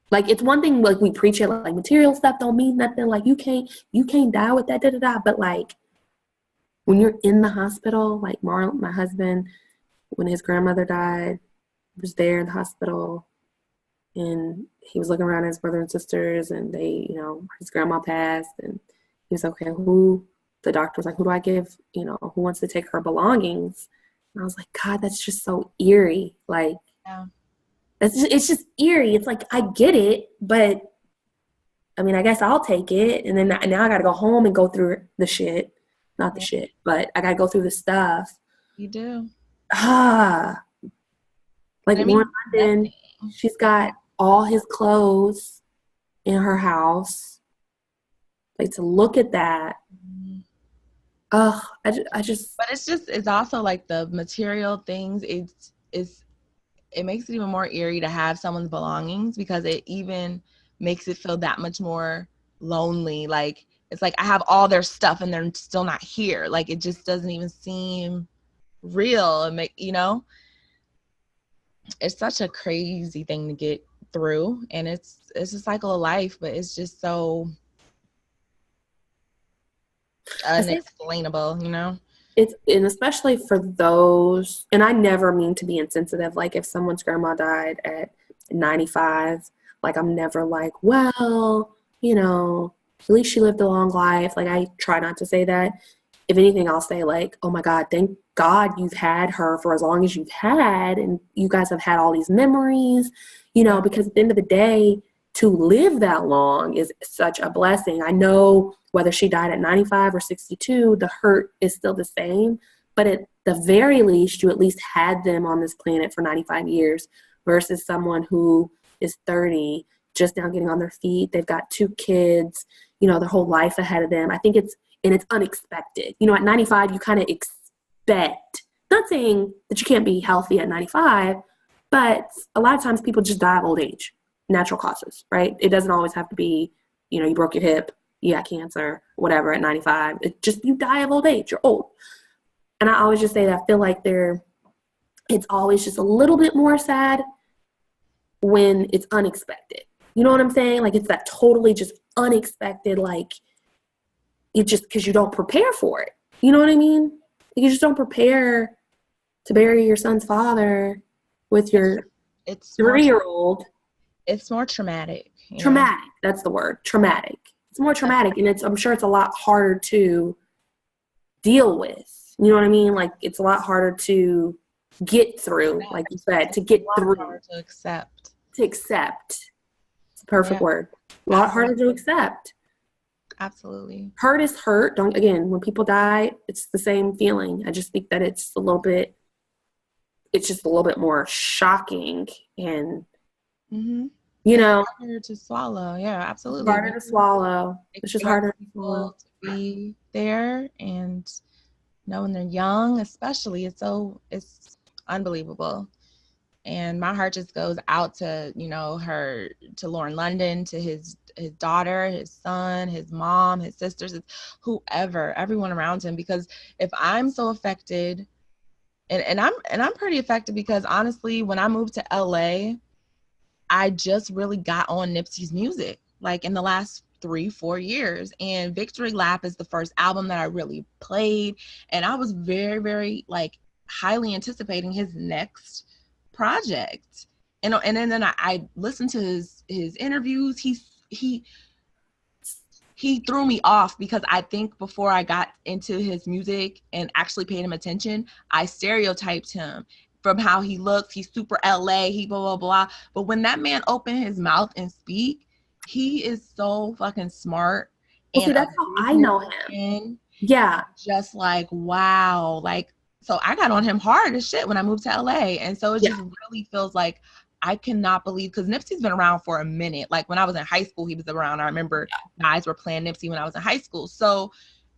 Like it's one thing, like we preach it, like material stuff don't mean nothing. Like you can't die with that, But like when you're in the hospital, like Marlon, my husband, when his grandmother died, was there in the hospital. And he was looking around at his brother and sisters, and they, his grandma passed, and he was okay. The doctor was like, who do I give? Who wants to take her belongings? And I was like, God, that's just so eerie. Like, it's just eerie. It's like, I get it, but I mean, I guess I'll take it. And then now I got to go home and go through the shit. Not the shit, but I got to go through the stuff. You do. Like Lauren London, she's got all his clothes in her house. Like to look at that. I just. But it's also like the material things. It makes it even more eerie to have someone's belongings, because it even makes it feel that much more lonely. Like it's like I have all their stuff and they're still not here. Like it just doesn't even seem real. And it's such a crazy thing to get through, and it's a cycle of life, but it's just so unexplainable, and especially for those, and I never mean to be insensitive, like if someone's grandma died at 95, like I'm never like, well, at least she lived a long life. Like I try not to say that. If anything, I'll say like, oh my God, thank God you've had her for as long as you've had, and you guys have had all these memories, because at the end of the day, to live that long is such a blessing. I know whether she died at 95 or 62, the hurt is still the same, but at the very least, you at least had them on this planet for 95 years versus someone who is 30, just now getting on their feet. They've got 2 kids, their whole life ahead of them. I think it's unexpected. At 95, you kind of expect, not saying that you can't be healthy at 95, but a lot of times people just die of old age, natural causes, right? It doesn't always have to be, you broke your hip, you got cancer, whatever at 95. It just, you die of old age, you're old. And I always just say that I feel like it's always just a little bit more sad when it's unexpected. You know what I'm saying? Like it's that totally just unexpected, like it just, because you don't prepare for it. You know what I mean? You just don't prepare to bury your son's father with your 3-year-old. It's more traumatic. Traumatic. That's the word. Traumatic. It's more traumatic, and I'm sure it's a lot harder to deal with. You know what I mean? Like it's a lot harder to get through, like you said, to get through. To accept. To accept. It's a perfect word. A lot harder to accept. Absolutely. Hurt is hurt. When people die, it's the same feeling. I just think that it's just a little bit more shocking and You It's know, harder to swallow. Yeah, it's absolutely. harder to swallow. It's just Expect harder to swallow. people to be there, and when they're young, especially, it's unbelievable. And my heart just goes out to her, to Lauren London, to his daughter, his son, his mom, his sisters, whoever, everyone around him. Because if I'm so affected, and I'm pretty affected, because honestly, when I moved to LA, I just really got on Nipsey's music like in the last 3-4 years, and Victory Lap is the first album that I really played, and I was very, very like highly anticipating his next project. And then I listened to his interviews. He threw me off, because I think before I got into his music and actually paid him attention, I stereotyped him from how he looks. He's super LA, he blah, blah, blah. But when that man opened his mouth and speak, he is so fucking smart Well, see, and a that's how I know him. businessman. Yeah. Just like, wow. Like, so I got on him hard as shit when I moved to LA. And so it just really feels like I cannot believe, because Nipsey's been around for a minute. Like when I was in high school, he was around. I remember guys were playing Nipsey when I was in high school. So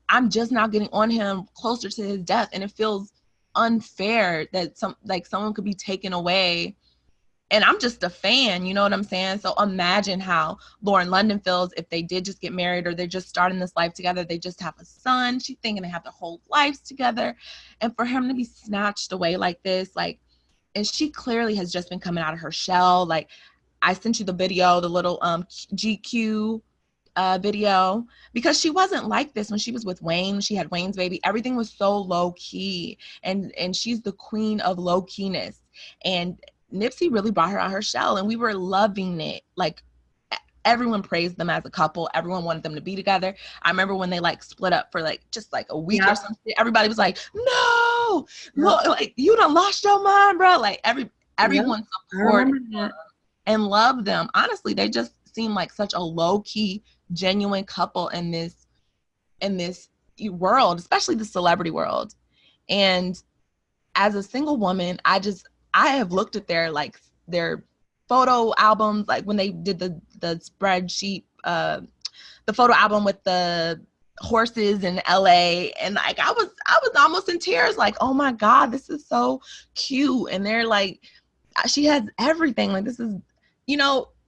I'm just now getting on him closer to his death, and it feels unfair that someone could be taken away. And I'm just a fan, you know what I'm saying? So imagine how Lauren London feels if they did just get married, or they're just starting this life together. They just have a son. She's thinking they have their whole lives together. And for him to be snatched away like this, like, and she clearly has just been coming out of her shell. Like, I sent you the video, the little GQ video, because she wasn't like this when she was with Wayne. She had Wayne's baby. Everything was so low key, and she's the queen of low keyness. And Nipsey really brought her out her shell, and we were loving it. Like, everyone praised them as a couple. Everyone wanted them to be together. I remember when they like split up for like just like a week or something. Everybody was like, "No, look, like you done lost your mind, bro." Like everyone supported them and loved them. Honestly, they just seem like such a low key, genuine couple in this world, especially the celebrity world. And as a single woman, I have looked at their photo albums, like when they did the spreadsheet, the photo album with the horses in LA, and like I was almost in tears, like, oh my God, this is so cute. And they're like, she has everything. Like, this is,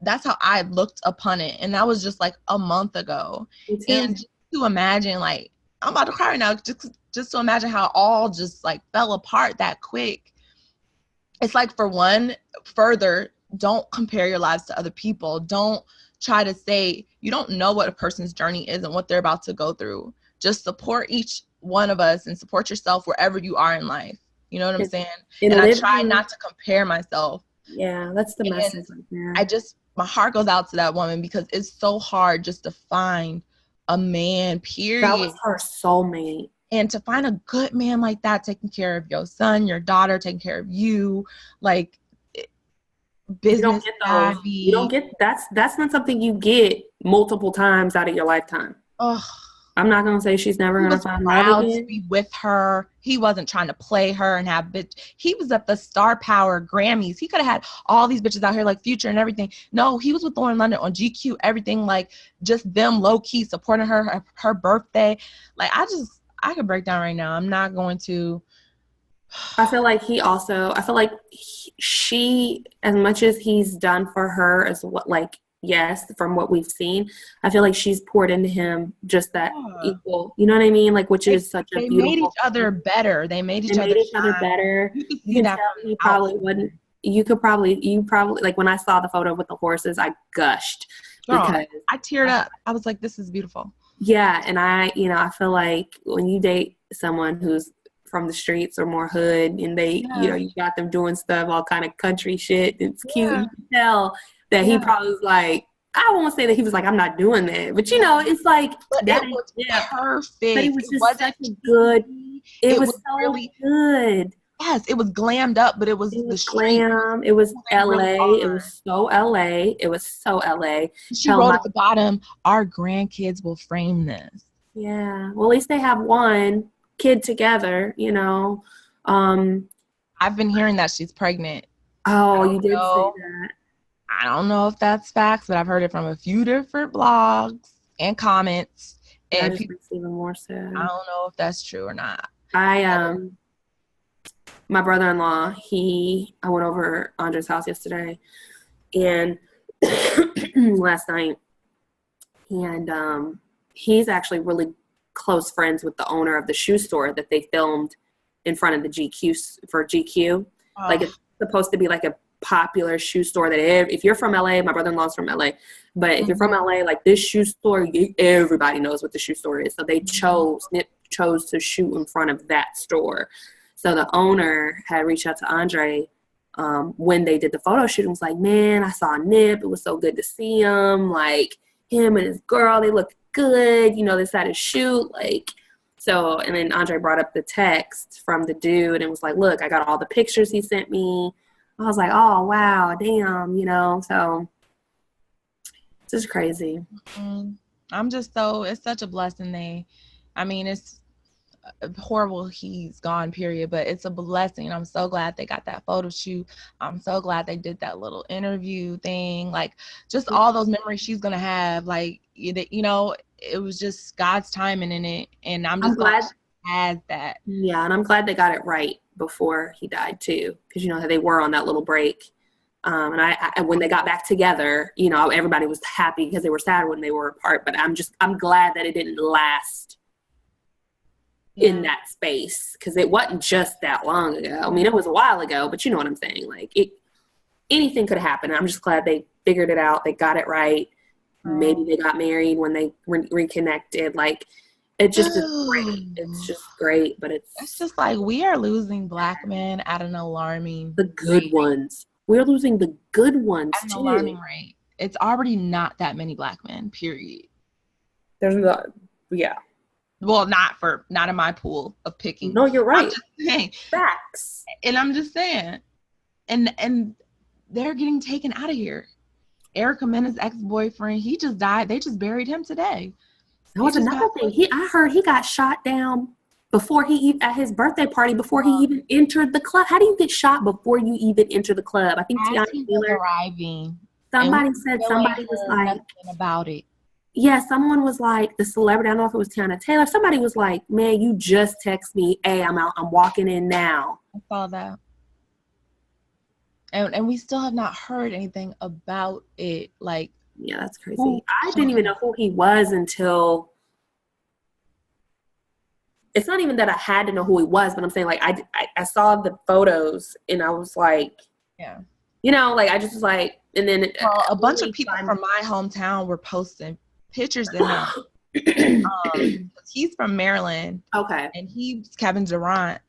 that's how I looked upon it. And that was just like a month ago. And just to imagine, like, I'm about to cry right now, just to imagine how it all just like fell apart that quick. It's like, for one, further, don't compare your lives to other people. Don't try to say, you don't know what a person's journey is and what they're about to go through. Just support each one of us and support yourself wherever you are in life. You know what I'm saying? And I try not to compare myself. Yeah, that's the message right there. My heart goes out to that woman, because it's so hard just to find a man, period. That was her soulmate. And to find a good man like that, taking care of your son, your daughter, taking care of you, like, business savvy. You don't get that's not something you get multiple times out of your lifetime. Oh, I'm not gonna say she's never gonna find love again. To be with her. He wasn't trying to play her and have he was at the Star Power Grammys. He could have had all these bitches out here like Future and everything. No, he was with Lauren London on GQ, everything, like just them low key supporting her birthday. Like, I could break down right now. I'm not going to. I feel like she, as much as he's done for her, as what, like, yes, from what we've seen, I feel like she's poured into him just that equal. You know what I mean? Like, which is such a beautiful. They made each other better. They made each other better. You can tell he probably wouldn't. You probably like, when I saw the photo with the horses, I gushed. Girl, because I teared up. I was like, this is beautiful. Yeah, and I feel like when you date someone who's from the streets or more hood, and they, you got them doing stuff, all kind of country shit, it's cute. You can tell that he probably was like, I won't say that he was like, I'm not doing that, but it's like, that was perfect. But it was just such a good. It was so really good. Yes, it was glammed up, but it was the glam. It was LA. It was so LA. It was so LA. She wrote at the bottom, "Our grandkids will frame this." Yeah. Well, at least they have one kid together, I've been hearing that she's pregnant. Oh, you did say that. I don't know if that's facts, but I've heard it from a few different blogs and comments. That And just people, makes it even more I sad. don't know if that's true or not. My brother-in-law, I went over Andre's house yesterday and last night, and he's actually really close friends with the owner of the shoe store that they filmed in front of the GQ. Like, it's supposed to be like a popular shoe store that if you're from LA, my brother-in-law's from LA, but if you're from LA, like this shoe store, everybody knows what the shoe store is. So Nip chose to shoot in front of that store. So the owner had reached out to Andre when they did the photo shoot and was like, man, I saw Nip. It was so good to see him. Like, him and his girl, they look good. You know, they decided to shoot. Like, so, and then Andre brought up the text from the dude and was like, look, I got all the pictures he sent me. I was like, oh, wow, damn, you know, so it's just crazy. I'm just it's such a blessing. I mean, it's horrible he's gone, period, but it's a blessing. I'm so glad they got that photo shoot. I'm so glad they did that little interview thing. Like, just all those memories she's going to have. Like, you know, it was just God's timing in it. And I'm glad she has that. Yeah, and I'm glad they got it right before he died too, because you know they were on that little break, and I when they got back together, you know, everybody was happy because they were sad when they were apart. But I'm glad that it didn't last in that space, because it wasn't just that long ago. I mean, it was a while ago, but you know what I'm saying. Like, anything could happen. I'm just glad they figured it out. They got it right. Maybe they got married when they reconnected. Like, it just is great. It's just great, but it's just like we are losing Black men at an alarming the good rate. Ones. We're losing the good ones at an alarming rate. It's already not that many Black men, period. There's not, yeah. Well, not in my pool of picking. No, you're right. I'm just saying. Facts. And I'm just saying, and they're getting taken out of here. Erica Mena's ex-boyfriend, he just died. They just buried him today. That was another thing. I heard he got shot down before at his birthday party, before he even entered the club. How do you get shot before you even enter the club? I think Tiana Taylor arriving. Somebody said somebody was like about it. Yeah, someone was like, the celebrity, I don't know if it was Tiana Taylor. Somebody was like, man, you just text me, hey, I'm out, I'm walking in now. I saw that. And we still have not heard anything about it. Like, yeah, that's crazy. I didn't even know who he was until, it's not even that I had to know who he was, but I'm saying, like, I saw the photos and I was like, yeah, you know, like, I just was like, and then a bunch of people from my hometown were posting pictures of him. He's from Maryland. Okay. And he's Kevin Durant's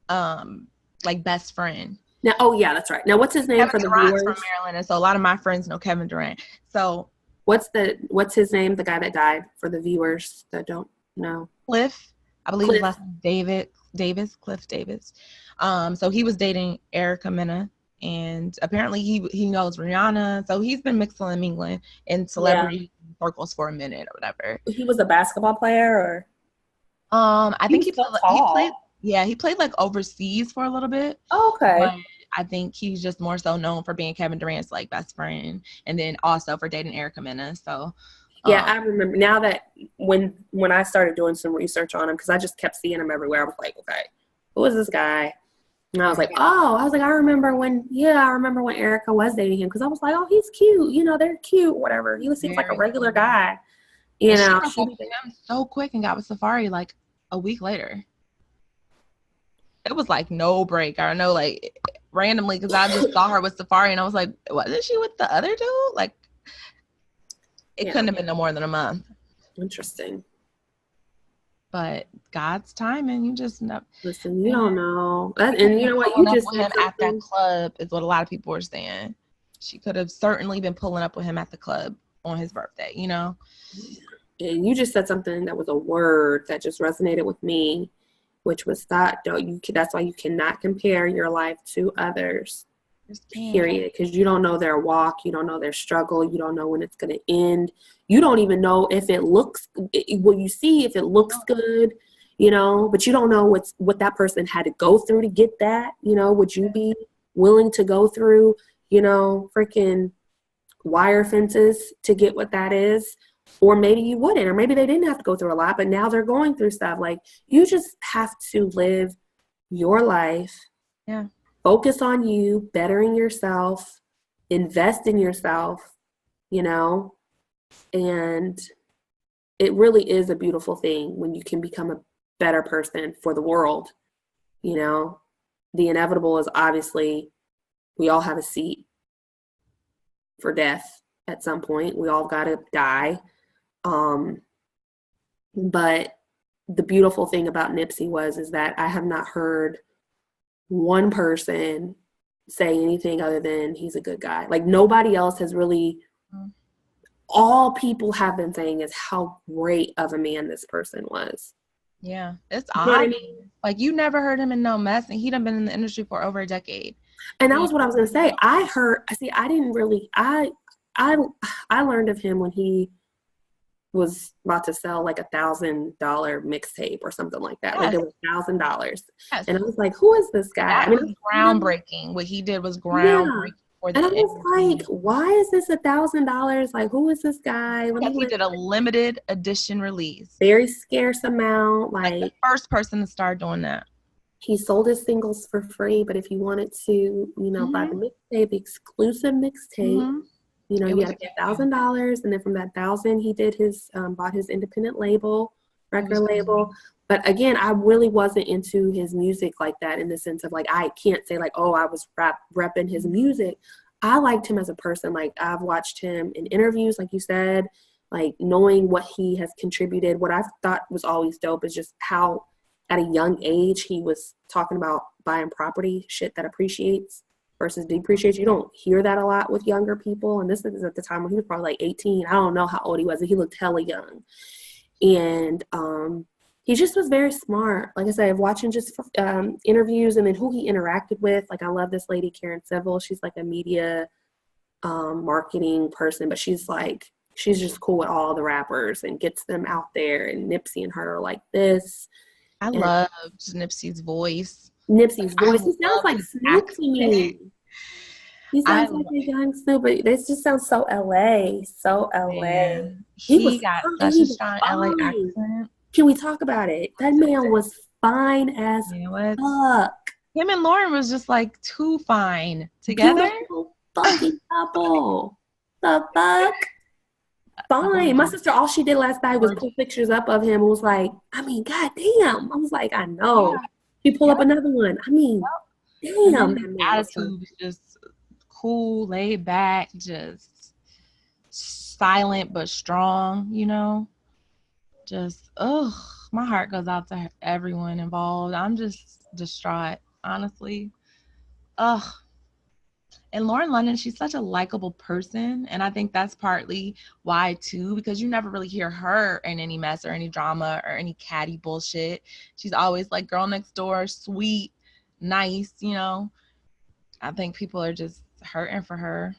like best friend. Now, oh yeah, that's right. Now, what's his name Kevin for the Durant's viewers? From Maryland, and so a lot of my friends know Kevin Durant. So what's his name? The guy that died, for the viewers that don't know. Cliff, I believe his last name Cliff Davis. So he was dating Erica Mena, and apparently he knows Rihanna. So he's been mixing and mingling in celebrity circles for a minute or whatever. He was a basketball player, or I think he played. Yeah, he played like overseas for a little bit. Oh, okay. But I think he's just more so known for being Kevin Durant's like best friend, and then also for dating Erica Mena. So yeah, I remember now that when I started doing some research on him, because I just kept seeing him everywhere. I was like, okay, who is this guy? And I was like, I remember when Erica was dating him, because I was like, oh, he's cute. You know, they're cute, whatever. He seems like a regular guy. You know, she him so quick and got with Safari like a week later. It was like no break. I know, like randomly, because I just saw her with Safari and I was like, wasn't she with the other dude? Like, it couldn't have been no more than a month. Interesting. But God's timing, you just know. Listen, you don't know. And you know what? You just with him at that club is what a lot of people were saying. She could have certainly been pulling up with him at the club on his birthday, you know? And you just said something that was a word that just resonated with me, which was that that's why you cannot compare your life to others, period, because you don't know their walk, you don't know their struggle, you don't know when it's going to end, you don't even know if it looks you see if it looks good, you know, but you don't know what that person had to go through to get that, you know. Would you be willing to go through, you know, freaking wire fences to get what that is. Or maybe you wouldn't, or maybe they didn't have to go through a lot, but now they're going through stuff. Like, you just have to live your life. Yeah. Focus on you, bettering yourself, invest in yourself, you know, and it really is a beautiful thing when you can become a better person for the world. You know, the inevitable is obviously we all have a seat for death at some point. We all got to die. But the beautiful thing about Nipsey is that I have not heard one person say anything other than he's a good guy. Like, nobody else has really, all people have been saying is how great of a man this person was. Yeah, it's You know what I odd. mean? Like, you never heard him in no mess, and he done been in the industry for over a decade. And that was what I was going to say. I didn't really, I learned of him when he was about to sell like $1,000 mixtape or something like that. Yes. Like, it was $1,000. Yes. And I was like, who is this guy? That was groundbreaking. What he did was groundbreaking for the And I was industry. like, why is this $1,000? Like, who is this guy? Because he did a limited edition release. Very scarce amount. Like the first person to start doing that. He sold his singles for free, but if you wanted to, you know, buy the mixtape, exclusive mixtape, you know, you had to pay $1,000, and then from that $1,000, he did his bought his independent label, record label. But again, I really wasn't into his music like that, in the sense of, like, I can't say like, oh, I was repping his music. I liked him as a person. Like, I've watched him in interviews, like you said, like, knowing what he has contributed. What I thought was always dope is just how at a young age he was talking about buying property, shit that appreciates versus depreciates. You don't hear that a lot with younger people. And this is at the time when he was probably like 18. I don't know how old he was, and he looked hella young. And he just was very smart. Like I said, watching just interviews and then who he interacted with. Like, I love this lady, Karen Civil. She's like a media marketing person, but she's just cool with all the rappers and gets them out there. And Nipsey and her are like this. I loved Nipsey's voice. Nipsey's voice. He sounds like Snoop to me. He sounds like a young Snoop, but this just sounds so LA. So LA. Man. He got such a strong LA accent. Can we talk about it? That man was fine as fuck. Him and Lauren was just like too fine together. Beautiful fucking couple. The fuck? Fine. My sister, all she did last night was pull pictures up of him and was like, I mean, goddamn. I was like, I know. Yeah. She pulled up another one. I mean, damn. His attitude was just cool, laid back, just silent but strong, you know? Just, my heart goes out to everyone involved. I'm just distraught, honestly. And Lauren London, she's such a likable person. And I think that's partly why, too, because you never really hear her in any mess or any drama or any catty bullshit. She's always like girl next door, sweet, nice, you know. I think people are just hurting for her.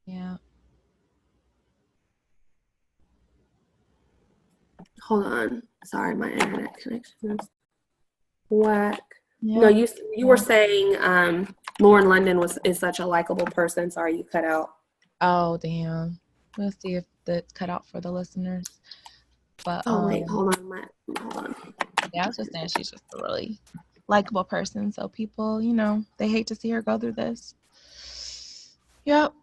Yeah. Hold on. Sorry, my internet connection is whack. Yeah. No, you were saying Lauren London is such a likable person. Sorry, you cut out. Oh, damn. Let's see if that's cut out for the listeners. But wait, hold on. Yeah, I was just saying she's just a really likable person. So people, you know, they hate to see her go through this. Yep.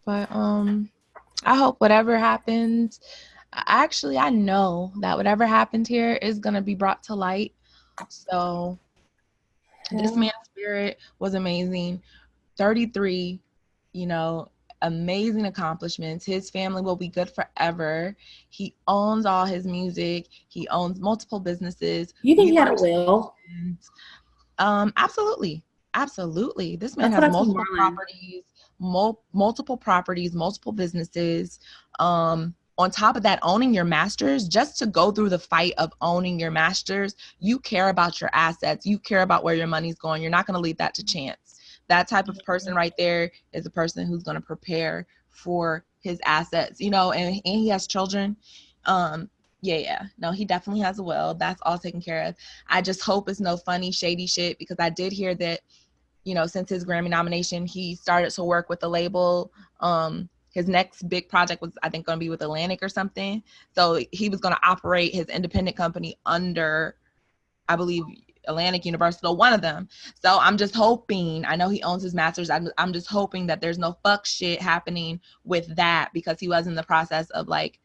But I hope whatever happens, actually, I know that whatever happened here is going to be brought to light. So this man's spirit was amazing. 33, you know, amazing accomplishments. His family will be good forever. He owns all his music. He owns multiple businesses. You think he had a will? Absolutely. Absolutely. This man has multiple properties, multiple businesses. On top of that, owning your masters, just to go through the fight of owning your masters, you care about your assets. You care about where your money's going. You're not going to leave that to chance. That type of person right there is a person who's going to prepare for his assets, you know, and he has children. Yeah. No, he definitely has a will. That's all taken care of. I just hope it's no funny, shady shit, because I did hear that, you know, since his Grammy nomination, he started to work with the label. His next big project was, I think, going to be with Atlantic or something. So he was going to operate his independent company under, I believe, Atlantic, Universal, one of them. So I'm just hoping, I know he owns his masters. I'm just hoping that there's no fuck shit happening with that, because he was in the process of like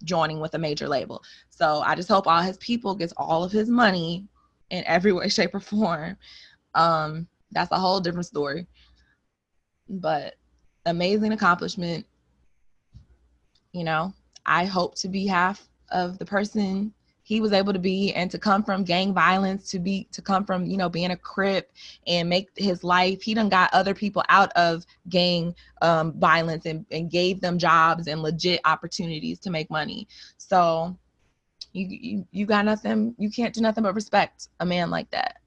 joining with a major label. So I just hope all his people gets all of his money in every way, shape, or form. That's a whole different story. But amazing accomplishment. You know, I hope to be half of the person he was able to be, and to come from gang violence, to come from, you know, being a Crip and make his life. He done got other people out of gang violence and gave them jobs and legit opportunities to make money. So you got nothing, you can't do nothing but respect a man like that.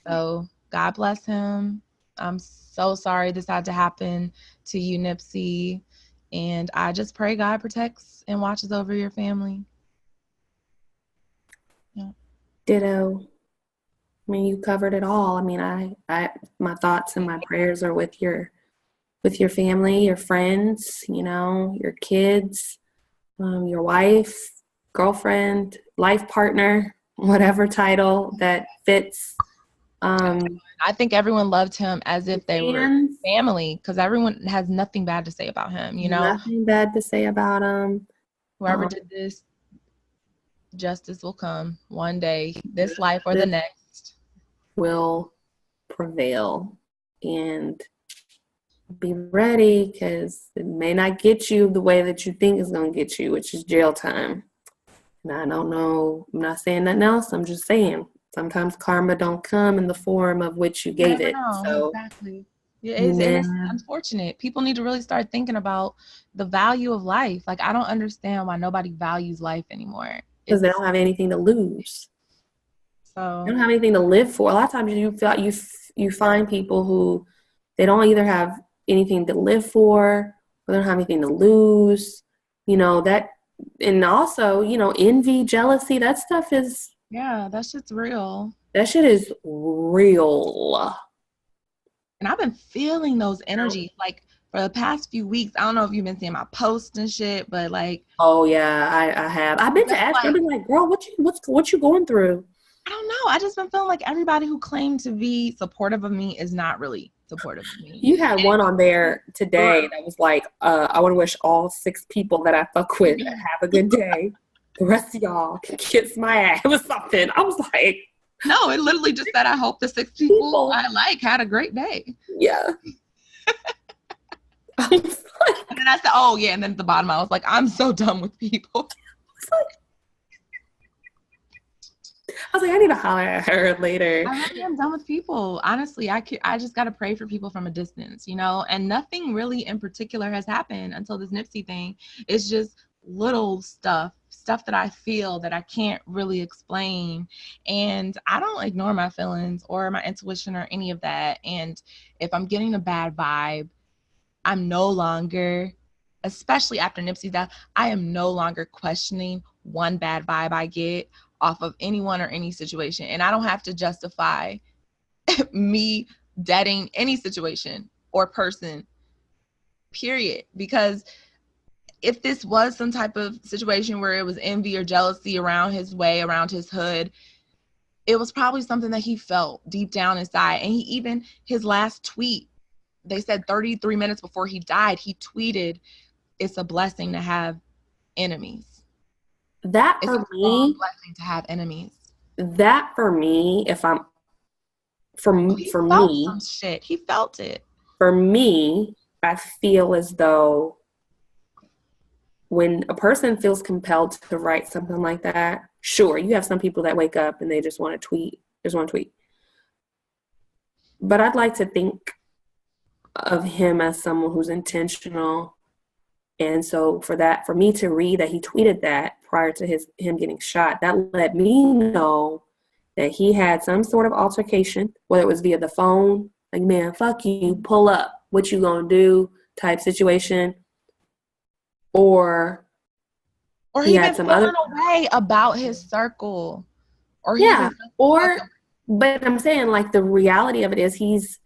So God bless him. I'm so sorry this had to happen to you, Nipsey. And I just pray God protects and watches over your family. Yeah. Ditto. I mean, you covered it all. I mean, I my thoughts and my prayers are with your family, your friends, you know, your kids, your wife, girlfriend, life partner, whatever title that fits. I think everyone loved him as if they were fans, family, because everyone has nothing bad to say about him, you know? nothing bad to say about him. Whoever did this, justice will come one day, this life or the next. Will prevail, and be ready, because it may not get you the way that you think it's going to get you, which is jail time. And I don't know, I'm not saying nothing else, I'm just saying sometimes karma don't come in the form of which you gave it. So exactly. Yeah, it's unfortunate. People need to really start thinking about the value of life. Like, I don't understand why nobody values life anymore. Because they don't have anything to lose. So they don't have anything to live for. A lot of times you find people who, they don't either have anything to live for, or they don't have anything to lose. You know, that, and also, you know, envy, jealousy, that stuff is, yeah, that shit's real. That shit is real. And I've been feeling those energies like for the past few weeks. I don't know if you've been seeing my posts and shit, but like, oh yeah, I have. I've been to ask. I've been like, girl, what you going through? I don't know. I just been feeling like everybody who claimed to be supportive of me is not really supportive of me. You had one on there today that was like, I want to wish all 6 people that I fuck with have a good day. The rest of y'all can kiss my ass. It was something. I was like, no, it literally just said, I hope the 6 people I like had a great day. Yeah. And then I said, oh yeah, and then at the bottom I was like, I'm so done with people. I was like, I need to holler at her later. I really am done with people. Honestly, I just got to pray for people from a distance, you know, and nothing really in particular has happened until this Nipsey thing. It's just little stuff that I feel that I can't really explain. And I don't ignore my feelings or my intuition or any of that. And if I'm getting a bad vibe, I'm no longer, especially after Nipsey's death, I am no longer questioning one bad vibe I get off of anyone or any situation. And I don't have to justify me deading any situation or person, period. Because if this was some type of situation where it was envy or jealousy around his way, around his hood, it was probably something that he felt deep down inside. And he even, his last tweet, they said 33 minutes before he died, he tweeted, "It's a blessing to have enemies." That for it's me, a blessing to have enemies. That for me, if I'm, for me, some shit. He felt it. For me, I feel as though when a person feels compelled to write something like that, sure, you have some people that wake up and they just want to tweet, But I'd like to think of him as someone who's intentional. And so for me to read that he tweeted that prior to him getting shot, that let me know that he had some sort of altercation, whether it was via the phone, like, man, fuck you, pull up, what you gonna do type situation, or Or He he had been some other, feeling away about his circle. Or he's yeah. been Or, but I'm saying like the reality of it is he's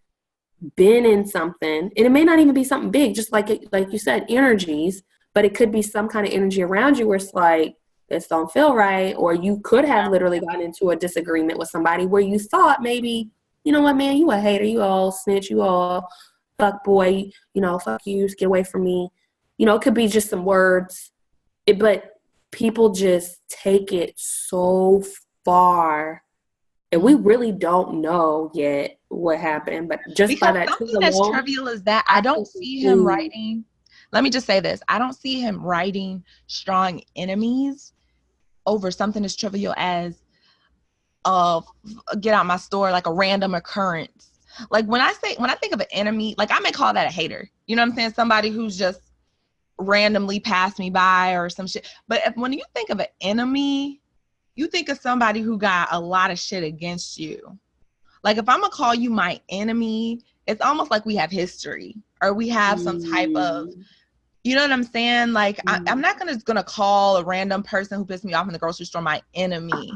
been in something, and it may not even be something big, just like like you said, energies, but it could be some kind of energy around you where it's like, this don't feel right, or you could have literally gotten into a disagreement with somebody where you thought maybe, you know what, man, you a hater, you all snitch, you all fuck boy, you know, fuck you, get away from me. You know, it could be just some words, but people just take it so far, and we really don't know yet what happened. But just by because that tweet something as alone, trivial as that, I I don't can see him conclude. writing. Let me just say this. I don't see him writing strong enemies over something as trivial as get out my store, like a random occurrence. Like when I think of an enemy, like I may call that a hater. You know what I'm saying? Somebody who's just randomly passed me by or some shit. But when you think of an enemy, you think of somebody who got a lot of shit against you. Like if I'm gonna call you my enemy, it's almost like we have history or we have some type of, you know what I'm saying? Like I'm not gonna call a random person who pissed me off in the grocery store my enemy.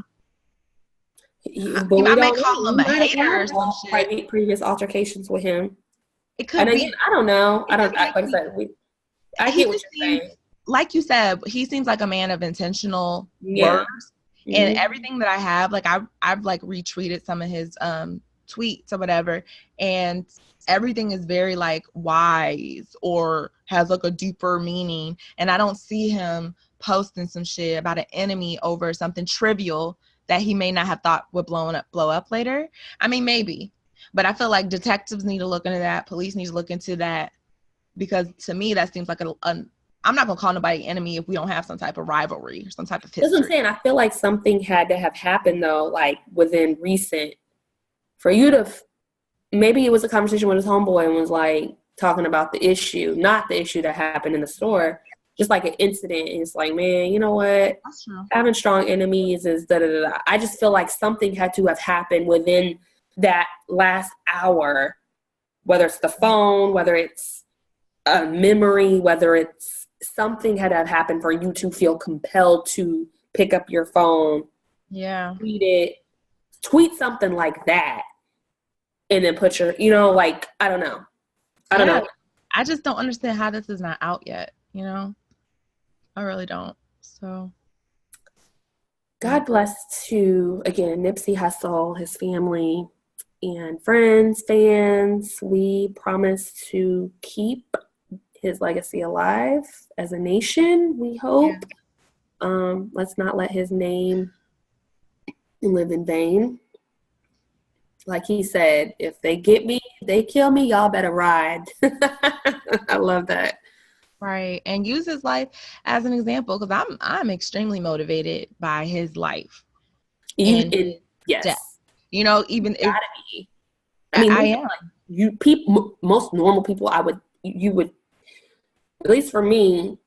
But we I may don't call know. him You a might have hater had or some shit. previous altercations with him. It And could again, be. I don't know. It just Like makes I me. said, I He get what just you're seems, saying. like you said, he seems like a man of intentional Yeah. words. And everything that I have, like I've like retweeted some of his tweets or whatever, and everything is very like wise or has like a deeper meaning. And I don't see him posting some shit about an enemy over something trivial that he may not have thought would blow up later. I mean, maybe, but I feel like detectives need to look into that. Police need to look into that, because to me that seems like I'm not gonna call nobody enemy if we don't have some type of rivalry or some type of That's what I'm history. saying. I feel like something had to have happened though, like within recent, for you to, maybe it was a conversation with his homeboy and was like talking about the issue, not the issue that happened in the store, just like an incident. And it's like, man, you know what? That's true. Having strong enemies is da da da da. I just feel like something had to have happened within that last hour, whether it's the phone, whether it's a memory, whether it's something had to have happened for you to feel compelled to pick up your phone, Yeah. tweet something like that, and then put your, you know, like, I don't know. Yeah. I just don't understand how this is not out yet, you know? I really don't. So God bless to, again, Nipsey Hussle, his family, and friends, fans. We promise to keep his legacy alive as a nation, we hope. Let's not let his name live in vain. Like he said, if they get me, if they kill me, y'all better ride. I love that. right. And use his life as an example, because I'm extremely motivated by his life and his Yes, death. You know, even if gotta be. I mean, I am. like, you people, most normal people, you would, at least for me,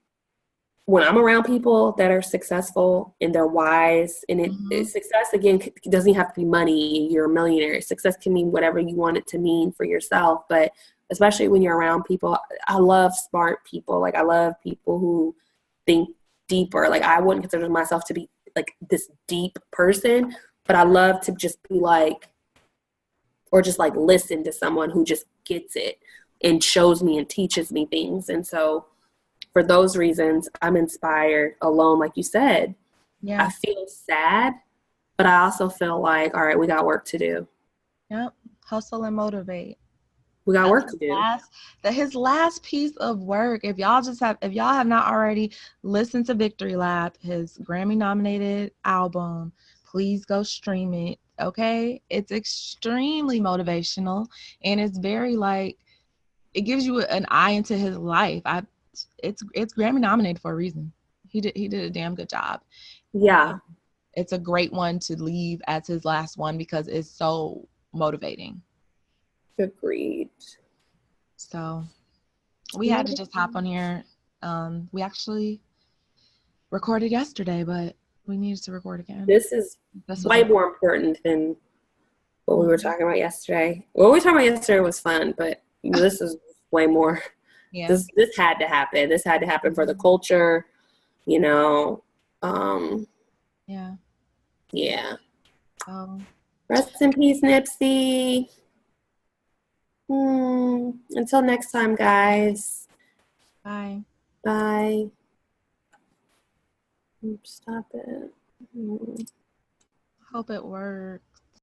when I'm around people that are successful and they're wise, and success again doesn't have to be money. You're a millionaire. Success can mean whatever you want it to mean for yourself. But especially when you're around people, I love smart people. Like I love people who think deeper. Like I wouldn't consider myself to be like this deep person, but I love to just be like, or just like listen to someone who just gets it and shows me and teaches me things. And so for those reasons, I'm inspired alone, like you said. Yeah. I feel sad, but I also feel like, all right, we got work to do. Yep. Hustle and motivate. We got work to do. His last piece of work, if y'all have not already listened to Victory Lap, his Grammy nominated album, please go stream it. Okay. It's extremely motivational, and it's very like, it gives you an eye into his life. It's Grammy nominated for a reason. He did a damn good job. Yeah. It's a great one to leave as his last one because it's so motivating. Agreed. So we had to just hop on here. We actually recorded yesterday, but we needed to record again. This is way more important than what we were talking about yesterday. What we were talking about yesterday was fun, but this is way more. Yeah. This had to happen. This had to happen for the culture. You know, Um, Yeah. yeah. Oh. Rest in peace, Nipsey. Until next time, guys. Bye. Bye. Stop it. Hope it works.